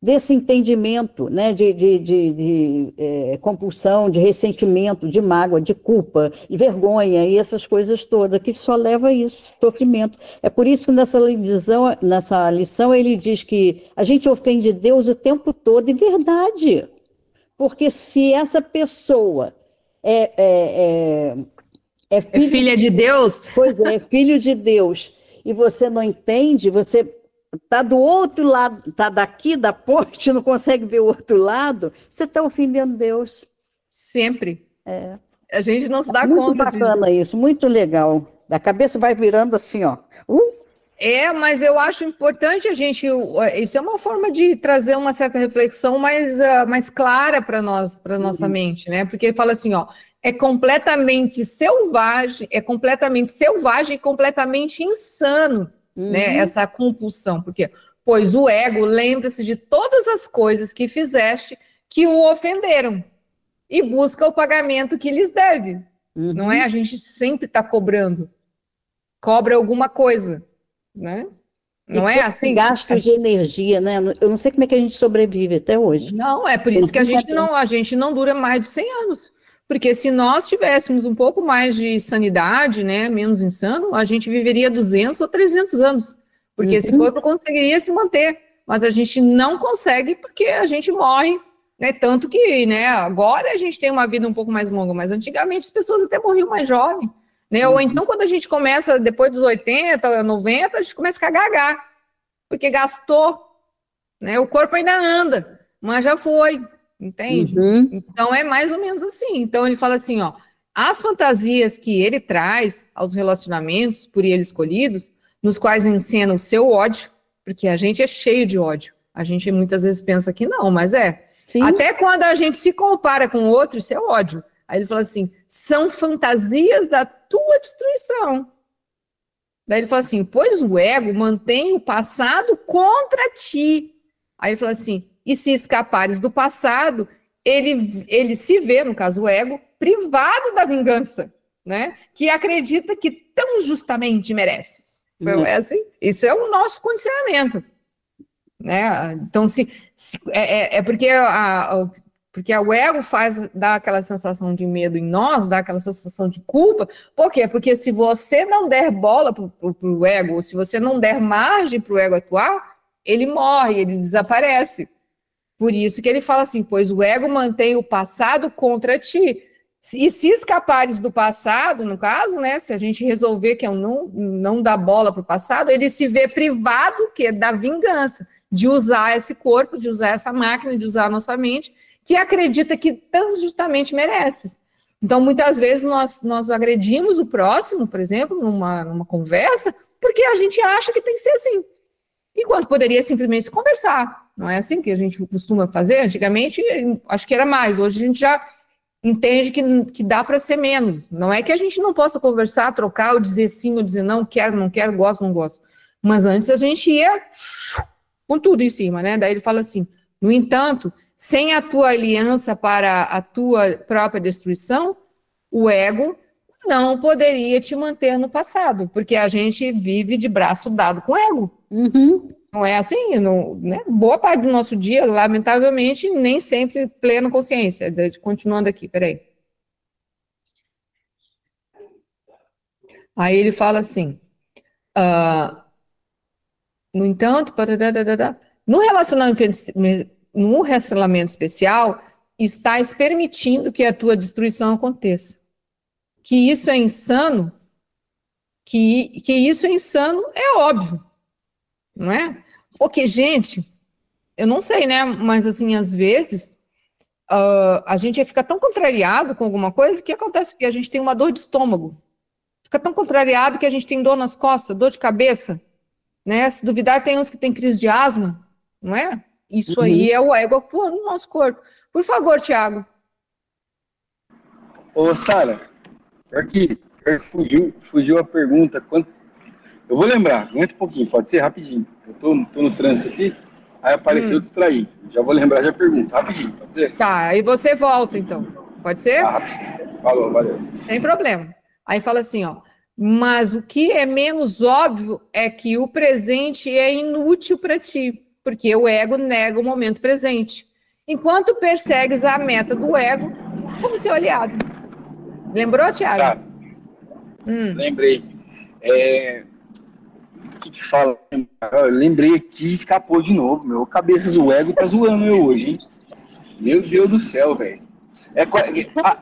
desse entendimento, né, de compulsão, de ressentimento, de mágoa, de culpa, de vergonha e essas coisas todas, que só leva a isso, sofrimento. É por isso que nessa lição ele diz que a gente ofende Deus o tempo todo, e verdade. Porque se essa pessoa é filha de Deus? Pois é filho de Deus, e você não entende, você está do outro lado, está daqui da ponte, não consegue ver o outro lado, você está ofendendo Deus. Sempre. A gente não se dá conta disso. Muito bacana isso, muito legal. A cabeça vai virando assim, ó. Mas eu acho importante a gente... Isso é uma forma de trazer uma certa reflexão mais clara para nós, para nossa mente, né? Porque ele fala assim, ó, é completamente selvagem e completamente insano, né? Essa compulsão. Porque, pois o ego lembra-se de todas as coisas que fizeste que o ofenderam e busca o pagamento que lhes deve. Não é? A gente sempre está cobrando. Cobra alguma coisa. Né? Não é assim? Gasto de energia, né? Eu não sei como é que a gente sobrevive até hoje. Não, é por isso que a gente não dura mais de 100 anos. Porque se nós tivéssemos um pouco mais de sanidade, né, menos insano, a gente viveria 200 ou 300 anos. Porque esse corpo conseguiria se manter. Mas a gente não consegue porque a gente morre, né? Tanto que, né, agora a gente tem uma vida um pouco mais longa, mas antigamente as pessoas até morriam mais jovens. Né? Ou então, quando a gente começa, depois dos 80, 90, a gente começa a gagar, porque gastou, né? O corpo ainda anda, mas já foi, entende? Então, é mais ou menos assim. Então, ele fala assim, ó, as fantasias que ele traz aos relacionamentos por ele escolhidos, nos quais encena o seu ódio, porque a gente é cheio de ódio. A gente muitas vezes pensa que não, mas é. Sim. Até quando a gente se compara com o outro, isso é ódio. Aí ele fala assim, são fantasias da tua destruição. Daí ele fala assim, pois o ego mantém o passado contra ti. Aí ele fala assim, e se escapares do passado, ele se vê, no caso o ego, privado da vingança, né? Que acredita que tão justamente mereces. Não é assim? Isso é o nosso condicionamento, né? Então, porque o ego dá aquela sensação de medo em nós, dá aquela sensação de culpa. Por quê? Porque se você não der bola para o ego, ou se você não der margem para o ego atuar, ele morre, ele desaparece. Por isso que ele fala assim, pois o ego mantém o passado contra ti. E se escapares do passado, no caso, né, se a gente resolver que é não dar bola para o passado, ele se vê privado da vingança, de usar esse corpo, de usar essa máquina, de usar a nossa mente, que acredita que tão justamente merece. Então, muitas vezes, nós agredimos o próximo, por exemplo, numa conversa, porque a gente acha que tem que ser assim. Enquanto poderia simplesmente conversar. Não é assim que a gente costuma fazer? Antigamente, acho que era mais. Hoje a gente já entende que dá para ser menos. Não é que a gente não possa conversar, trocar, ou dizer sim, ou dizer não, quero, não quero, gosto, não gosto. Mas antes a gente ia com tudo em cima, né? Daí ele fala assim, no entanto, sem a tua aliança para a tua própria destruição, o ego não poderia te manter no passado, porque a gente vive de braço dado com o ego. Uhum. Não é assim, né? Boa parte do nosso dia, lamentavelmente, nem sempre plena consciência. Continuando aqui, peraí. Aí ele fala assim, no entanto, no relacionamento especial, estás permitindo que a tua destruição aconteça. Que isso é insano, que isso é insano é óbvio, não é? Porque, gente, eu não sei, né? Mas, assim, às vezes, a gente fica tão contrariado com alguma coisa que acontece que a gente tem uma dor de estômago. Fica tão contrariado que a gente tem dor nas costas, dor de cabeça, né? Se duvidar, tem uns que têm crise de asma, não é? Isso aí é o ego atuando no nosso corpo. Por favor, Tiago. Ô, Sara, fugiu a pergunta. Eu vou lembrar, aguenta um pouquinho, pode ser rapidinho. Eu tô no trânsito aqui, aí apareceu, eu distraí. Já vou lembrar, já pergunta, rapidinho, pode ser? Tá, aí você volta, então. Pode ser? Falou, valeu. Sem problema. Aí fala assim, ó. Mas o que é menos óbvio é que o presente é inútil para ti, porque o ego nega o momento presente. Enquanto persegues a meta do ego como seu aliado. Lembrou, Thiago? Sabe? Lembrei. O que fala? Eu lembrei aqui e escapou de novo, meu. Cabeças, o ego tá zoando eu hoje, hein? Meu Deus do céu, velho.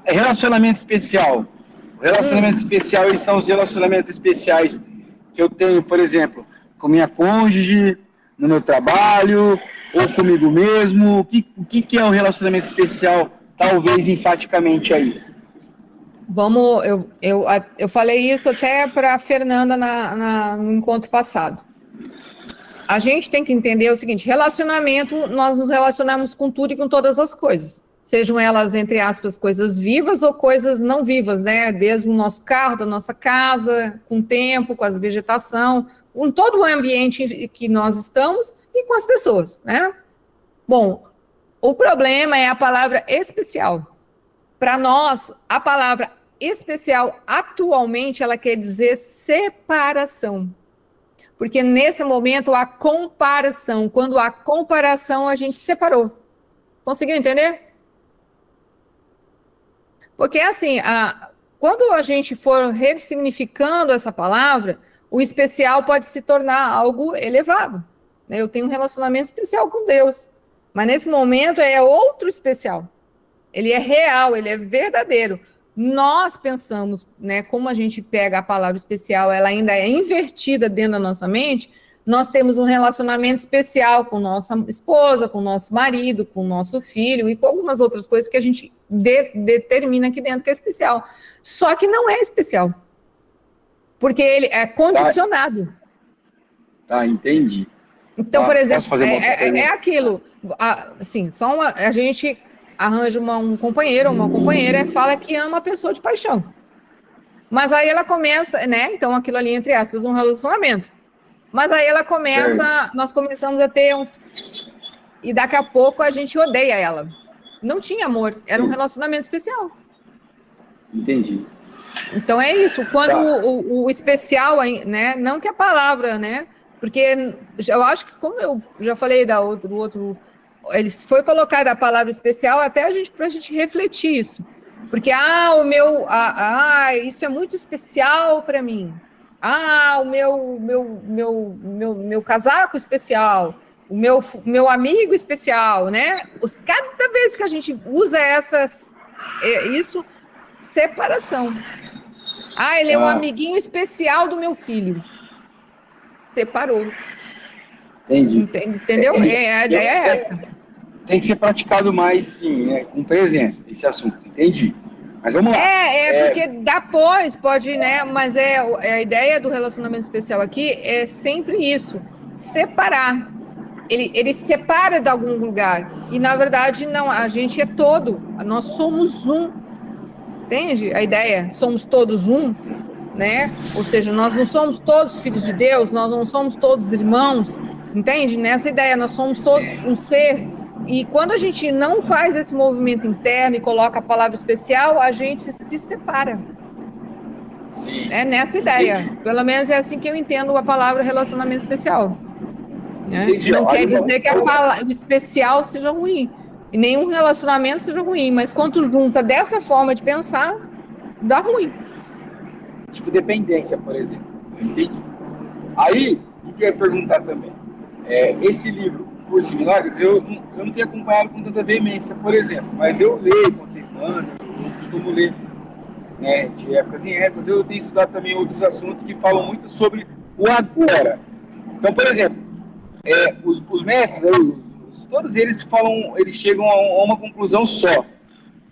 Relacionamento especial. O relacionamento especial, eles são os relacionamentos especiais que eu tenho, por exemplo, com minha cônjuge, no meu trabalho, ou comigo mesmo. O que é um relacionamento especial, talvez enfaticamente aí? Eu falei isso até para a Fernanda no encontro passado. A gente tem que entender o seguinte, relacionamento, nós nos relacionamos com tudo e com todas as coisas. Sejam elas, entre aspas, coisas vivas ou coisas não vivas, né? Desde o nosso carro, da nossa casa, com o tempo, com a vegetação, com todo o ambiente que nós estamos e com as pessoas, né? Bom, o problema é a palavra especial. Para nós, a palavra especial, atualmente, ela quer dizer separação. Porque nesse momento, a comparação, quando há comparação, a gente separou. Conseguiu entender? Porque, assim, quando a gente for ressignificando essa palavra, o especial pode se tornar algo elevado. Né? Eu tenho um relacionamento especial com Deus, mas nesse momento é outro especial. Ele é real, ele é verdadeiro. Nós pensamos, né, como a gente pega a palavra especial, ela ainda é invertida dentro da nossa mente, nós temos um relacionamento especial com nossa esposa, com nosso marido, com nosso filho e com algumas outras coisas que a gente determina aqui dentro que é especial. Só que não é especial. Porque ele é condicionado. Tá, entendi. Então, por exemplo, é aquilo. Assim, a gente arranja um companheiro ou uma companheira e fala que ama a pessoa de paixão. Mas aí ela começa, né? Então, aquilo ali, entre aspas, um relacionamento. Mas aí ela começa, nós começamos a ter uns... E daqui a pouco a gente odeia ela. Não tinha amor, era um relacionamento especial. Entendi. Então é isso, quando o especial, né, não que a palavra, né, porque eu acho que, como eu já falei do outro, ele foi colocada a palavra especial até para a gente refletir isso, porque, isso é muito especial para mim, o meu casaco especial, o meu amigo especial, né, cada vez que a gente usa isso, separação. Ele é um amiguinho especial do meu filho. Separou. Entendi. Entendeu? A ideia é essa. Tem que ser praticado mais, sim, né, com presença, esse assunto. Entendi. Mas vamos lá. Porque depois pode, né? Mas a ideia do relacionamento especial aqui é sempre isso: separar. Ele separa de algum lugar. E, na verdade, não, a gente é todo. Nós somos um. Entende a ideia? Somos todos um, né? Ou seja, nós não somos todos filhos de Deus, nós não somos todos irmãos, entende? Nessa ideia, nós somos todos um ser. E quando a gente não faz esse movimento interno e coloca a palavra especial, a gente se separa. Sim. É nessa ideia. Entendi. Pelo menos é assim que eu entendo a palavra relacionamento especial. Né? Não quer dizer que o especial seja ruim. E nenhum relacionamento seja ruim, mas quando junta dessa forma de pensar, dá ruim. Tipo dependência, por exemplo. Entendi. Aí, o que eu ia perguntar também? Esse livro, Curso em Milagres, eu não tenho acompanhado com tanta veemência, por exemplo, mas eu leio quando vocês mandam, eu costumo ler, né, de épocas em épocas. Eu tenho estudado também outros assuntos que falam muito sobre o agora. Então, por exemplo, os mestres, todos eles chegam a uma conclusão só.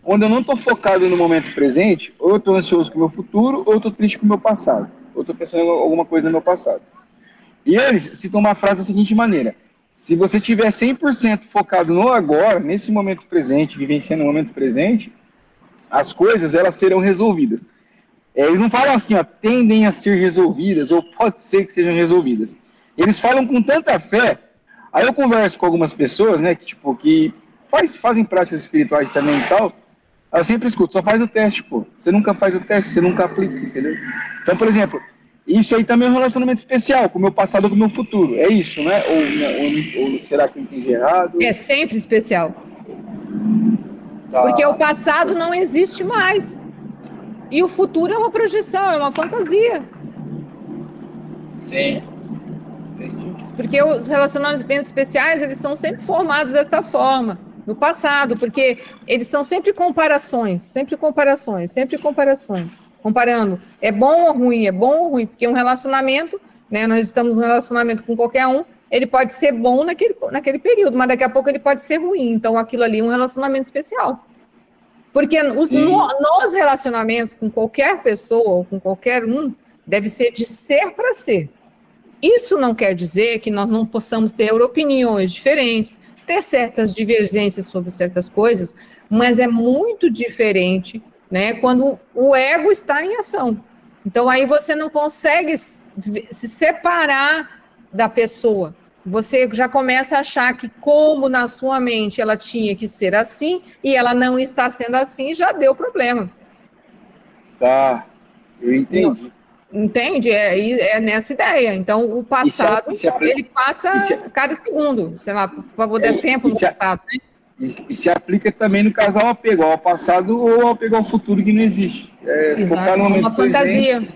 Quando eu não estou focado no momento presente, ou eu estou ansioso com o meu futuro, ou eu estou triste com o meu passado, ou estou pensando em alguma coisa no meu passado. E eles citam uma frase da seguinte maneira: se você estiver 100% focado no agora, nesse momento presente, vivenciando o momento presente, as coisas elas serão resolvidas. Eles não falam assim, tendem a ser resolvidas, ou pode ser que sejam resolvidas. Eles falam com tanta fé. Aí eu converso com algumas pessoas, né, que fazem práticas espirituais também e tal. Eu sempre escuto, só faz o teste, pô. Você nunca faz o teste, você nunca aplica, entendeu? Então, por exemplo, isso aí também é um relacionamento especial, com o meu passado ou com o meu futuro. É isso, né? Ou será que eu entendi errado? É sempre especial. Tá. Porque o passado não existe mais. E o futuro é uma projeção, é uma fantasia. Sim. Porque os relacionamentos especiais, eles são sempre formados dessa forma, no passado, porque eles são sempre comparações, comparando, é bom ou ruim, porque um relacionamento, né, nós estamos num relacionamento com qualquer um, ele pode ser bom naquele período, mas daqui a pouco ele pode ser ruim, então aquilo ali é um relacionamento especial. Porque nos relacionamentos com qualquer pessoa, ou com qualquer um, deve ser de ser para ser. Isso não quer dizer que nós não possamos ter opiniões diferentes, ter certas divergências sobre certas coisas, mas é muito diferente, né, quando o ego está em ação. Então, aí você não consegue se separar da pessoa. Você já começa a achar que, como na sua mente ela tinha que ser assim, e ela não está sendo assim, já deu problema. Tá, eu entendi. Não. Entende? É nessa ideia. Então, o passado, ele passa cada segundo, sei lá, para poder ter tempo no passado, né? E se aplica também no caso ao apego, ao passado ou ao apego ao futuro que não existe. Focar no momento presente. É uma fantasia,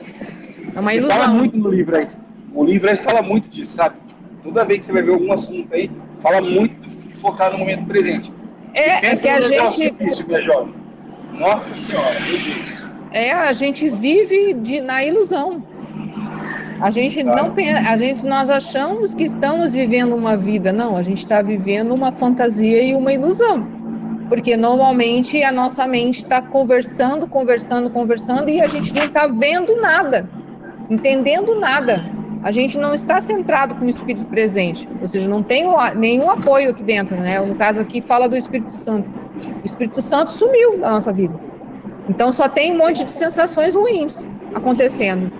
é uma ilusão. Fala muito no livro aí. O livro aí fala muito disso, sabe? Toda vez que você vai ver algum assunto aí, fala muito de focar no momento presente. É que a gente... difícil, minha jovem. Nossa Senhora, meu Deus. A gente vive na ilusão. A gente não pensa, nós achamos que estamos vivendo uma vida, não, a gente está vivendo uma fantasia e uma ilusão. Porque normalmente a nossa mente está conversando, e a gente não está vendo nada, entendendo nada. A gente não está centrado com o Espírito presente, ou seja, não tem nenhum apoio aqui dentro, né? No caso aqui fala do Espírito Santo. O Espírito Santo sumiu da nossa vida. Então, só tem um monte de sensações ruins acontecendo.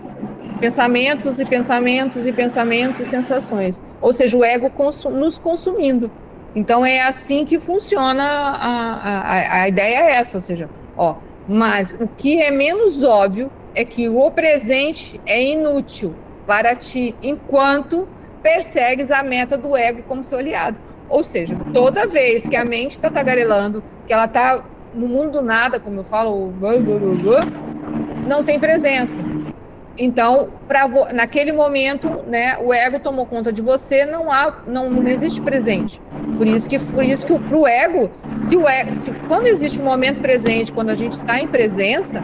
Pensamentos e sensações. Ou seja, o ego nos consumindo. Então, é assim que funciona, a ideia é essa. Ou seja, Mas o que é menos óbvio é que o presente é inútil para ti enquanto persegues a meta do ego como seu aliado. Ou seja, toda vez que a mente está tagarelando, que ela está no mundo do nada, como eu falo, não tem presença. Então, naquele momento, né, o ego tomou conta de você, não existe presente. Por isso que para o ego, quando existe um momento presente, quando a gente está em presença,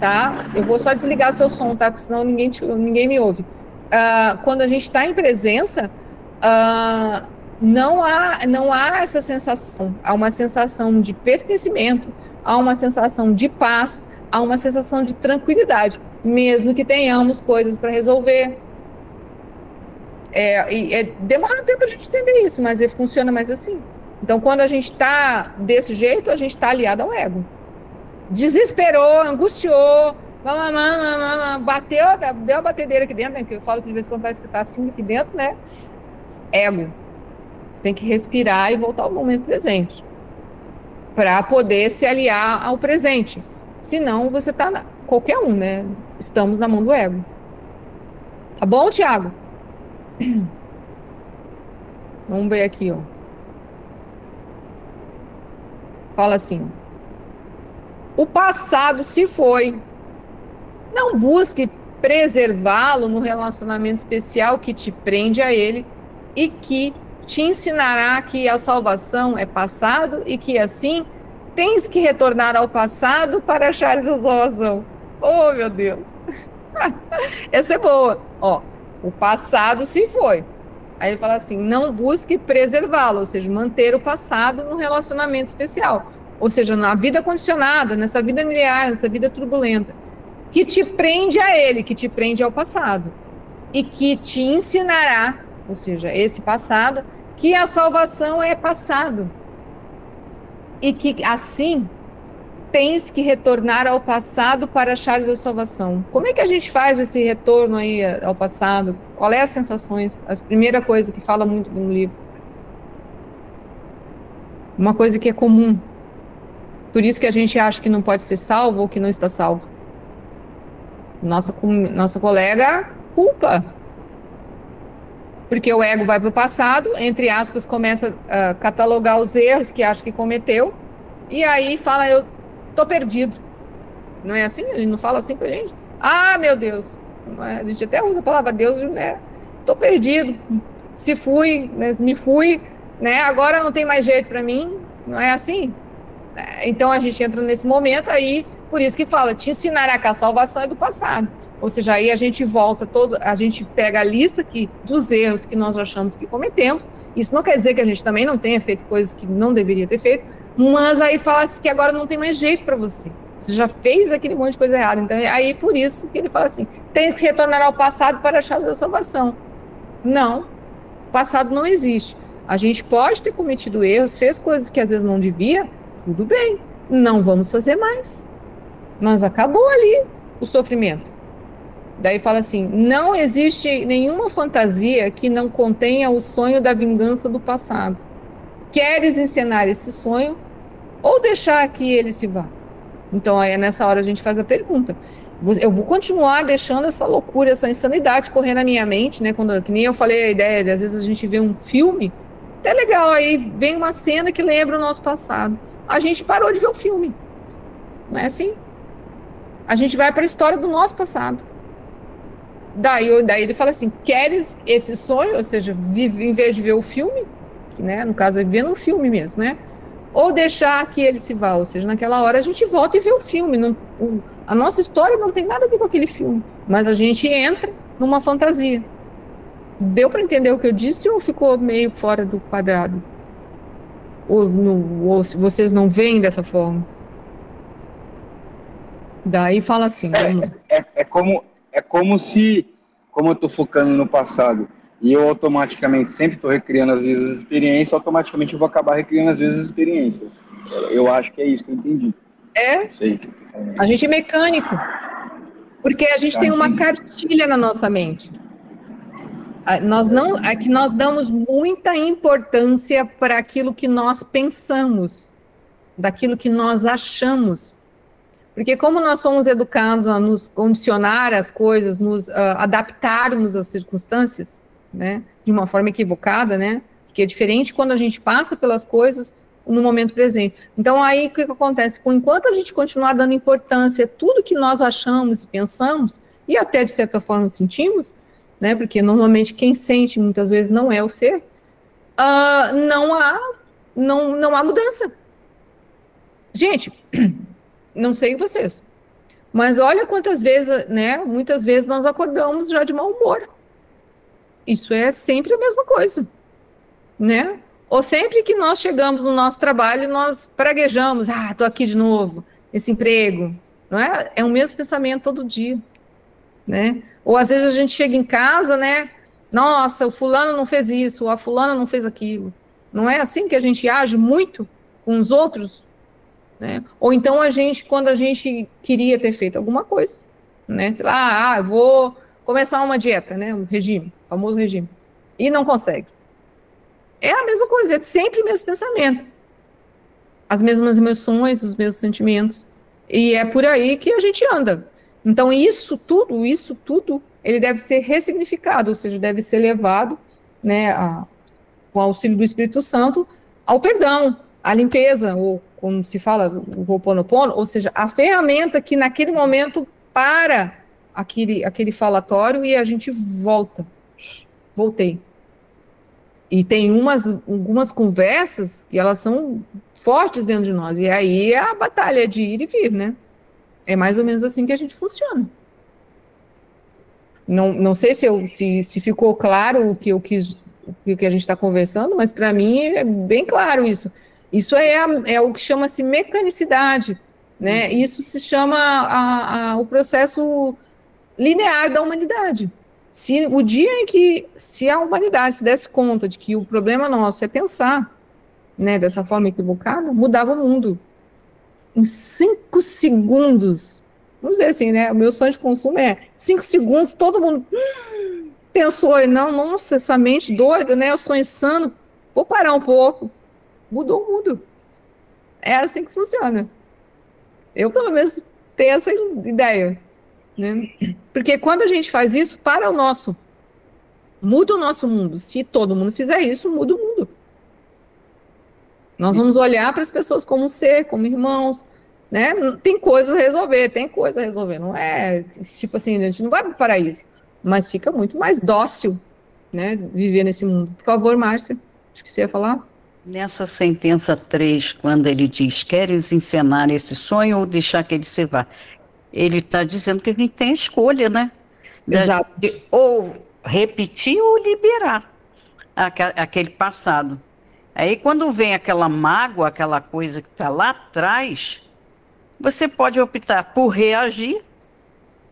tá? Eu vou só desligar seu som, tá? Porque senão ninguém me ouve. Quando a gente está em presença, não há essa sensação. Há uma sensação de pertencimento, há uma sensação de paz, há uma sensação de tranquilidade, mesmo que tenhamos coisas para resolver. Demora um tempo a gente entender isso, mas funciona mais assim. Então, quando a gente está desse jeito, a gente está aliado ao ego. Desesperou, angustiou, bateu, deu a batedeira aqui dentro, né? Que eu falo que de vez em quando parece que está assim aqui dentro, né? Ego. Você tem que respirar e voltar ao momento presente para poder se aliar ao presente. Senão você está qualquer um, né? Estamos na mão do ego. Tá bom, Tiago? Vamos ver aqui, ó. Fala assim: o passado se foi. Não busque preservá-lo no relacionamento especial que te prende a ele e que te ensinará que a salvação é passado e que assim tens que retornar ao passado para achar a salvação. Oh, meu Deus! Essa é boa. Ó, o passado se foi. Aí ele fala assim: não busque preservá-lo, ou seja, manter o passado no relacionamento especial. Ou seja, na vida condicionada, nessa vida linear, nessa vida turbulenta, que te prende a ele, que te prende ao passado. E que te ensinará, ou seja, esse passado, que a salvação é passado. E que assim tens que retornar ao passado para achares a salvação. Como é que a gente faz esse retorno aí ao passado? Qual é as sensações? A primeira coisa que fala muito no livro. Uma coisa que é comum. Por isso que a gente acha que não pode ser salvo ou que não está salvo. Nossa colega culpa. Porque o ego vai para o passado, entre aspas, começa a catalogar os erros que acha que cometeu, e aí fala: eu tô perdido. Não é assim? Ele não fala assim pra gente? Ah, meu Deus. A gente até usa a palavra Deus, né? Tô perdido. Se fui, né? Me fui, né? Agora não tem mais jeito para mim. Não é assim? Então a gente entra nesse momento aí, por isso que fala: te ensinará que a salvação é do passado. Ou seja, aí a gente volta a gente pega a lista dos erros que nós achamos que cometemos. Isso não quer dizer que a gente também não tenha feito coisas que não deveria ter feito, mas aí fala assim que agora não tem mais jeito para você. Você já fez aquele monte de coisa errada. Então, aí por isso que ele fala assim: tem que retornar ao passado para achar a salvação. Não, o passado não existe. A gente pode ter cometido erros, fez coisas que às vezes não devia, tudo bem, não vamos fazer mais. Mas acabou ali o sofrimento. Daí fala assim: não existe nenhuma fantasia que não contenha o sonho da vingança do passado. Queres encenar esse sonho ou deixar que ele se vá? Então, aí nessa hora a gente faz a pergunta: eu vou continuar deixando essa loucura, essa insanidade correr na minha mente, né? Que nem eu falei a ideia de, às vezes a gente vê um filme, até legal, aí vem uma cena que lembra o nosso passado. A gente parou de ver o filme. Não é assim? A gente vai para a história do nosso passado. Daí ele fala assim: queres esse sonho, ou seja, em vez de ver o filme, né, no caso é vendo um filme mesmo, né, ou deixar que ele se vá, ou seja, naquela hora a gente volta e vê o filme. A nossa história não tem nada a ver com aquele filme, mas a gente entra numa fantasia. Deu para entender o que eu disse ou ficou meio fora do quadrado? Ou se vocês não veem dessa forma? Daí fala assim: É como se, como eu estou focando no passado e eu automaticamente sempre estou recriando as mesmas experiências, automaticamente eu vou acabar recriando as mesmas experiências. Eu acho que é isso que eu entendi. Não sei. A gente é mecânico, porque a gente tem uma cartilha na nossa mente. Nós damos muita importância para aquilo que nós pensamos, daquilo que nós achamos. Porque como nós somos educados a nos condicionar às coisas, nos adaptarmos às circunstâncias, né, de uma forma equivocada, né, porque é diferente quando a gente passa pelas coisas no momento presente. Então, aí, o que acontece? Enquanto a gente continuar dando importância a tudo que nós achamos e pensamos, e até, de certa forma, sentimos, né, porque normalmente quem sente, muitas vezes, não é o ser, não há mudança. Gente, não sei vocês, mas olha quantas vezes, né, muitas vezes nós acordamos já de mau humor. Isso é sempre a mesma coisa, né? Ou sempre que nós chegamos no nosso trabalho, nós praguejamos, tô aqui de novo, esse emprego, não é? É o mesmo pensamento todo dia, né? Ou às vezes a gente chega em casa, né? Nossa, o fulano não fez isso, ou a fulana não fez aquilo. Não é assim que a gente age muito com os outros, né? Ou então quando a gente queria ter feito alguma coisa, né? Sei lá, eu vou começar uma dieta, né? Um regime, famoso regime, e não consegue. É a mesma coisa, é sempre o mesmo pensamento. As mesmas emoções, os mesmos sentimentos. E é por aí que a gente anda. Então, isso tudo, ele deve ser ressignificado, ou seja, deve ser levado, né, com o auxílio do Espírito Santo, ao perdão, à limpeza, ou como se fala, o Ho'oponopono, ou seja, a ferramenta que naquele momento para aquele falatório e a gente voltei. E tem algumas conversas que elas são fortes dentro de nós, e aí é a batalha de ir e vir, né? É mais ou menos assim que a gente funciona. Não sei se ficou claro o que eu quis, o que a gente está conversando, mas para mim é bem claro isso. Isso é o que chama-se mecanicidade, né? Isso se chama o processo linear da humanidade. Se o dia em que a humanidade se desse conta de que o problema nosso é pensar, né, dessa forma equivocada, mudava o mundo. Em 5 segundos, vamos dizer assim, né, o meu sonho de consumo é 5 segundos, todo mundo pensou, não, nossa, essa mente doida, né, eu sou insano, vou parar um pouco. Mudou o mundo. É assim que funciona. Eu, pelo menos, tenho essa ideia, né? Porque quando a gente faz isso, muda o nosso mundo. Se todo mundo fizer isso, muda o mundo. Nós vamos olhar para as pessoas como um ser, como irmãos, né? Tem coisas a resolver, não é tipo assim, a gente não vai para o paraíso, mas fica muito mais dócil, né, viver nesse mundo. Por favor, Márcia, acho que você ia falar. Nessa sentença 3, quando ele diz, queres encenar esse sonho ou deixar que ele se vá? Ele está dizendo que a gente tem a escolha, né? Exato. Ou repetir ou liberar aquele passado. Aí quando vem aquela mágoa, aquela coisa que está lá atrás, você pode optar por reagir,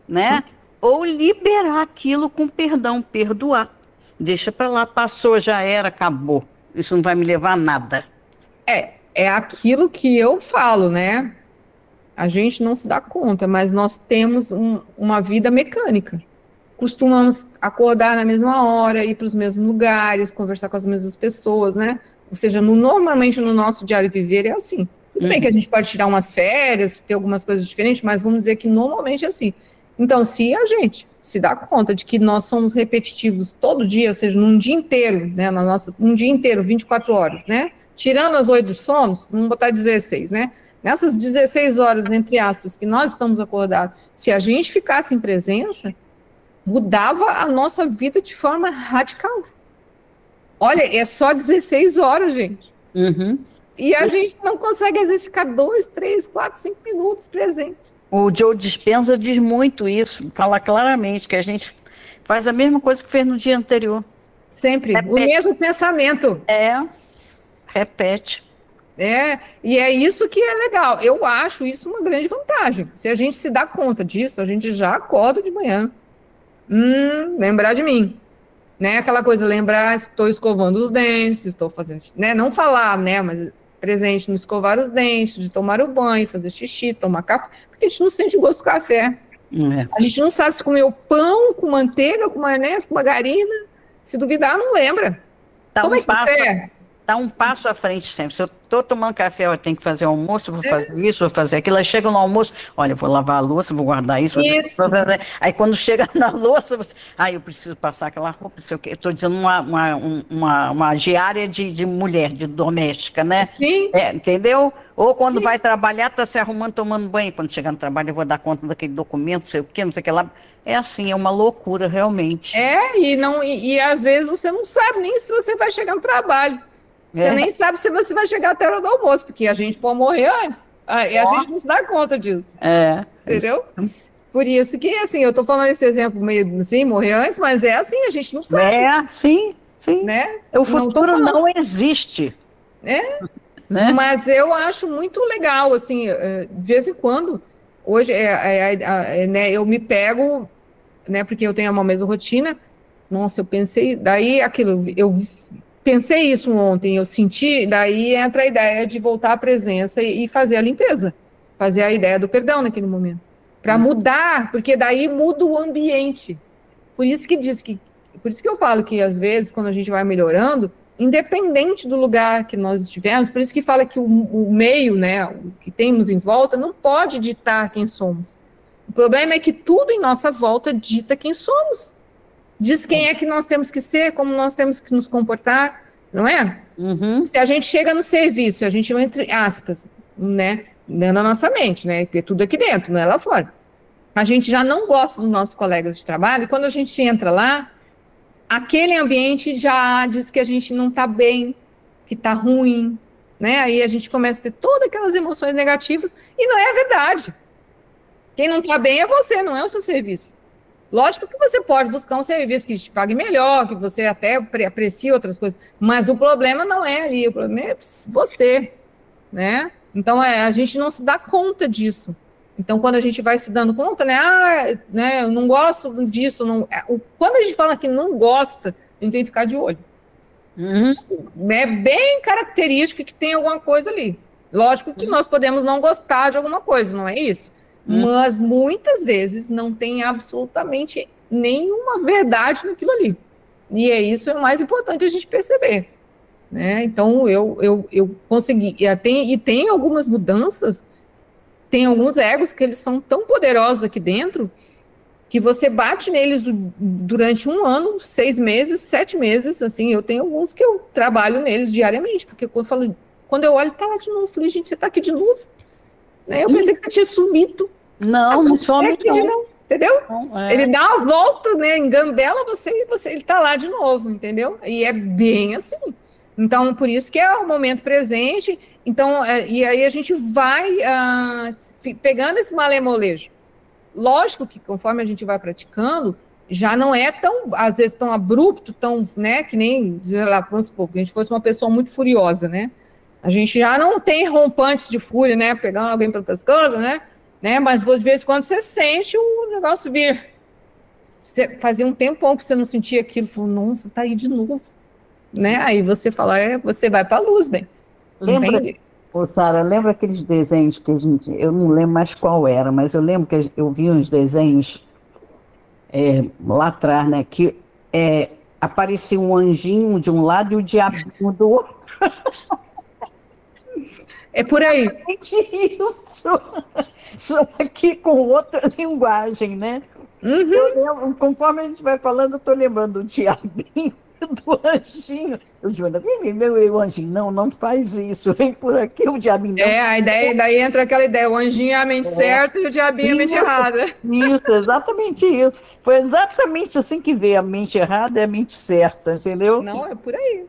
né? Ou liberar aquilo com perdão, perdoar. Deixa para lá, passou, já era, acabou. Isso não vai me levar a nada. É aquilo que eu falo, né? A gente não se dá conta, mas nós temos uma vida mecânica. Costumamos acordar na mesma hora, ir para os mesmos lugares, conversar com as mesmas pessoas, né? Ou seja, normalmente no nosso diário viver é assim. Tudo bem que a gente pode tirar umas férias, ter algumas coisas diferentes, mas vamos dizer que normalmente é assim. Então, se a gente se dá conta de que nós somos repetitivos todo dia, ou seja, num dia inteiro, né, um dia inteiro, 24 horas, né? Tirando as 8 de sono, vamos botar 16, né? Nessas 16 horas, entre aspas, que nós estamos acordados, se a gente ficasse em presença, mudava a nossa vida de forma radical. Olha, é só 16 horas, gente. Uhum. E a gente não consegue, às vezes, ficar 2, 3, 4, 5 minutos presente. O Joe Dispenza diz muito isso, fala claramente que a gente faz a mesma coisa que fez no dia anterior. Sempre, repete. O mesmo pensamento. Repete. E é isso que é legal. Eu acho isso uma grande vantagem. Se a gente se dá conta disso, a gente já acorda de manhã. Lembrar de mim. Né? Aquela coisa, lembrar, estou escovando os dentes, estou fazendo... Né? Não falar, né? Mas presente no escovar os dentes, de tomar o banho, fazer xixi, tomar café, porque a gente não sente gosto do café. A gente não sabe se comeu pão com manteiga, com maionese, com margarina. Se duvidar, não lembra. Toma café. tá um passo à frente sempre. Se eu estou tomando café, eu tenho que fazer almoço, vou fazer isso, vou fazer aquilo. Aí chega no almoço, olha, eu vou lavar a louça, vou guardar isso, Isso. vou fazer. Aí quando chega na louça, você, eu preciso passar aquela roupa, não sei o quê. Eu estou dizendo uma diária de mulher, de doméstica, né? Sim. Entendeu? Ou quando vai trabalhar, está se arrumando, tomando banho. Quando chegar no trabalho, eu vou dar conta daquele documento, não sei o quê, não sei o que lá. É assim, é uma loucura, realmente. E às vezes você não sabe nem se você vai chegar no trabalho. Você nem sabe se você vai chegar até a hora do almoço, porque a gente pode morrer antes. E a gente não se dá conta disso. Entendeu? Por isso que, assim, eu tô falando esse exemplo meio assim, morrer antes, mas é assim, a gente não sabe. Sim. Né? O futuro não existe. Né? Mas eu acho muito legal, assim, de vez em quando, hoje, né, eu me pego, né, porque eu tenho uma mesma rotina, nossa, eu pensei, daí eu pensei isso ontem, eu senti, daí entra a ideia de voltar à presença e fazer a limpeza, fazer a ideia do perdão naquele momento, para mudar, porque daí muda o ambiente. Por isso que eu falo que às vezes quando a gente vai melhorando, independente do lugar que nós estivermos, por isso que fala que o meio, né, o que temos em volta, não pode ditar quem somos. O problema é que tudo em nossa volta dita quem somos. Diz quem é que nós temos que ser, como nós temos que nos comportar, não é? Se a gente chega no serviço, a gente, entre aspas, né, na nossa mente, né, porque tudo aqui dentro, não é lá fora. A gente já não gosta dos nossos colegas de trabalho, e quando a gente entra lá, aquele ambiente já diz que a gente não está bem, que está ruim, né? Aí a gente começa a ter todas aquelas emoções negativas, e não é a verdade. Quem não está bem é você, não é o seu serviço. Lógico que você pode buscar um serviço que te pague melhor, que você até aprecie outras coisas, mas o problema não é ali, o problema é você, né? Então, a gente não se dá conta disso. Então, quando a gente vai se dando conta, né, eu não gosto disso, quando a gente fala que não gosta, a gente tem que ficar de olho. É bem característico que tem alguma coisa ali. Lógico que nós podemos não gostar de alguma coisa, não é isso? Mas muitas vezes não tem absolutamente nenhuma verdade naquilo ali. E isso é o mais importante a gente perceber. Né? Então, eu consegui. E tem algumas mudanças, tem alguns egos que eles são tão poderosos aqui dentro que você bate neles durante 1 ano, 6 meses, 7 meses, assim, eu tenho alguns que eu trabalho neles diariamente, porque quando eu olho, tá lá de novo, eu falei, gente, você tá aqui de novo? Né? Eu pensei que você tinha sumido. Não some não. Entendeu? Ele dá uma volta, né, engambela você e ele tá lá de novo, entendeu? E é bem assim. Então, por isso que é o momento presente. Então, e aí a gente vai pegando esse malemolejo. Lógico que conforme a gente vai praticando, já não é tão, às vezes, tão abrupto, tão, né, que nem, sei lá, vamos supor, que a gente fosse uma pessoa muito furiosa, né? A gente já não tem rompantes de fúria, né, pegando alguém pelas pescoças, né? Mas de vez em quando você sente o negócio vir. Fazia um tempão que você não sentia aquilo, falou, nossa, tá aí de novo. Né? Aí você fala, você vai para a luz, bem. Sara, lembra aqueles desenhos que eu não lembro mais qual era, mas eu lembro que eu vi uns desenhos lá atrás, né, que aparecia um anjinho de um lado e o diabinho do outro. É por aí. Isso. Só que com outra linguagem, né? Eu lembro, conforme a gente vai falando, eu estou lembrando do diabinho, do anjinho. Eu digo, meu anjinho, não faz isso, vem por aqui, o diabinho. A ideia, daí entra aquela ideia, o anjinho é a mente certa e o diabinho é a mente errada. Isso, exatamente isso. Foi exatamente assim que veio, a mente errada é a mente certa, entendeu? Não, é por aí.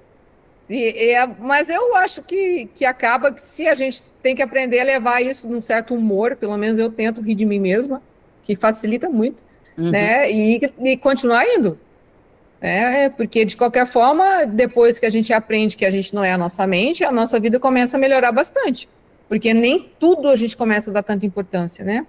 Mas eu acho que acaba que se a gente tem que aprender a levar isso num certo humor, pelo menos eu tento rir de mim mesma, que facilita muito, né? E continuar indo. Porque de qualquer forma, depois que a gente aprende que a gente não é a nossa mente, a nossa vida começa a melhorar bastante. Porque nem tudo a gente começa a dar tanta importância, né?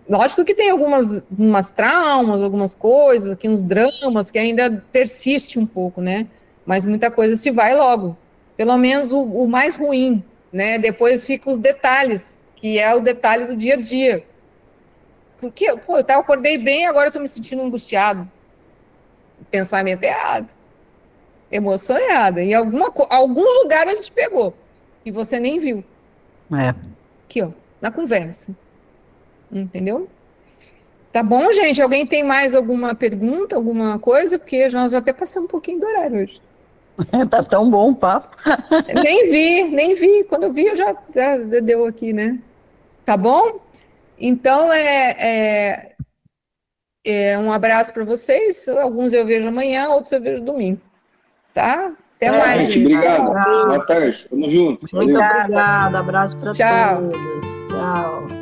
Lógico que tem algumas traumas, algumas coisas, aqui uns dramas que ainda persiste um pouco, né? Mas muita coisa se vai logo. Pelo menos o mais ruim, né? Depois fica os detalhes, que é o detalhe do dia a dia. Porque, eu acordei bem, agora eu tô me sentindo angustiado. Pensamento errado. Emocionada. Em algum lugar a gente pegou. E você nem viu. É. Aqui, ó, na conversa. Entendeu? Tá bom, gente? Alguém tem mais alguma pergunta, alguma coisa? Porque nós até passamos um pouquinho do horário hoje. Tá tão bom o papo. Nem vi. Quando eu vi, eu já deu aqui, né? Tá bom? Então, um abraço para vocês. Alguns eu vejo amanhã, outros eu vejo domingo. Tá? Até mais, Gente, obrigado. Abraço. Boa tarde. Tamo junto. Muito Valeu. obrigada. Abraço para Tchau. todos. Tchau.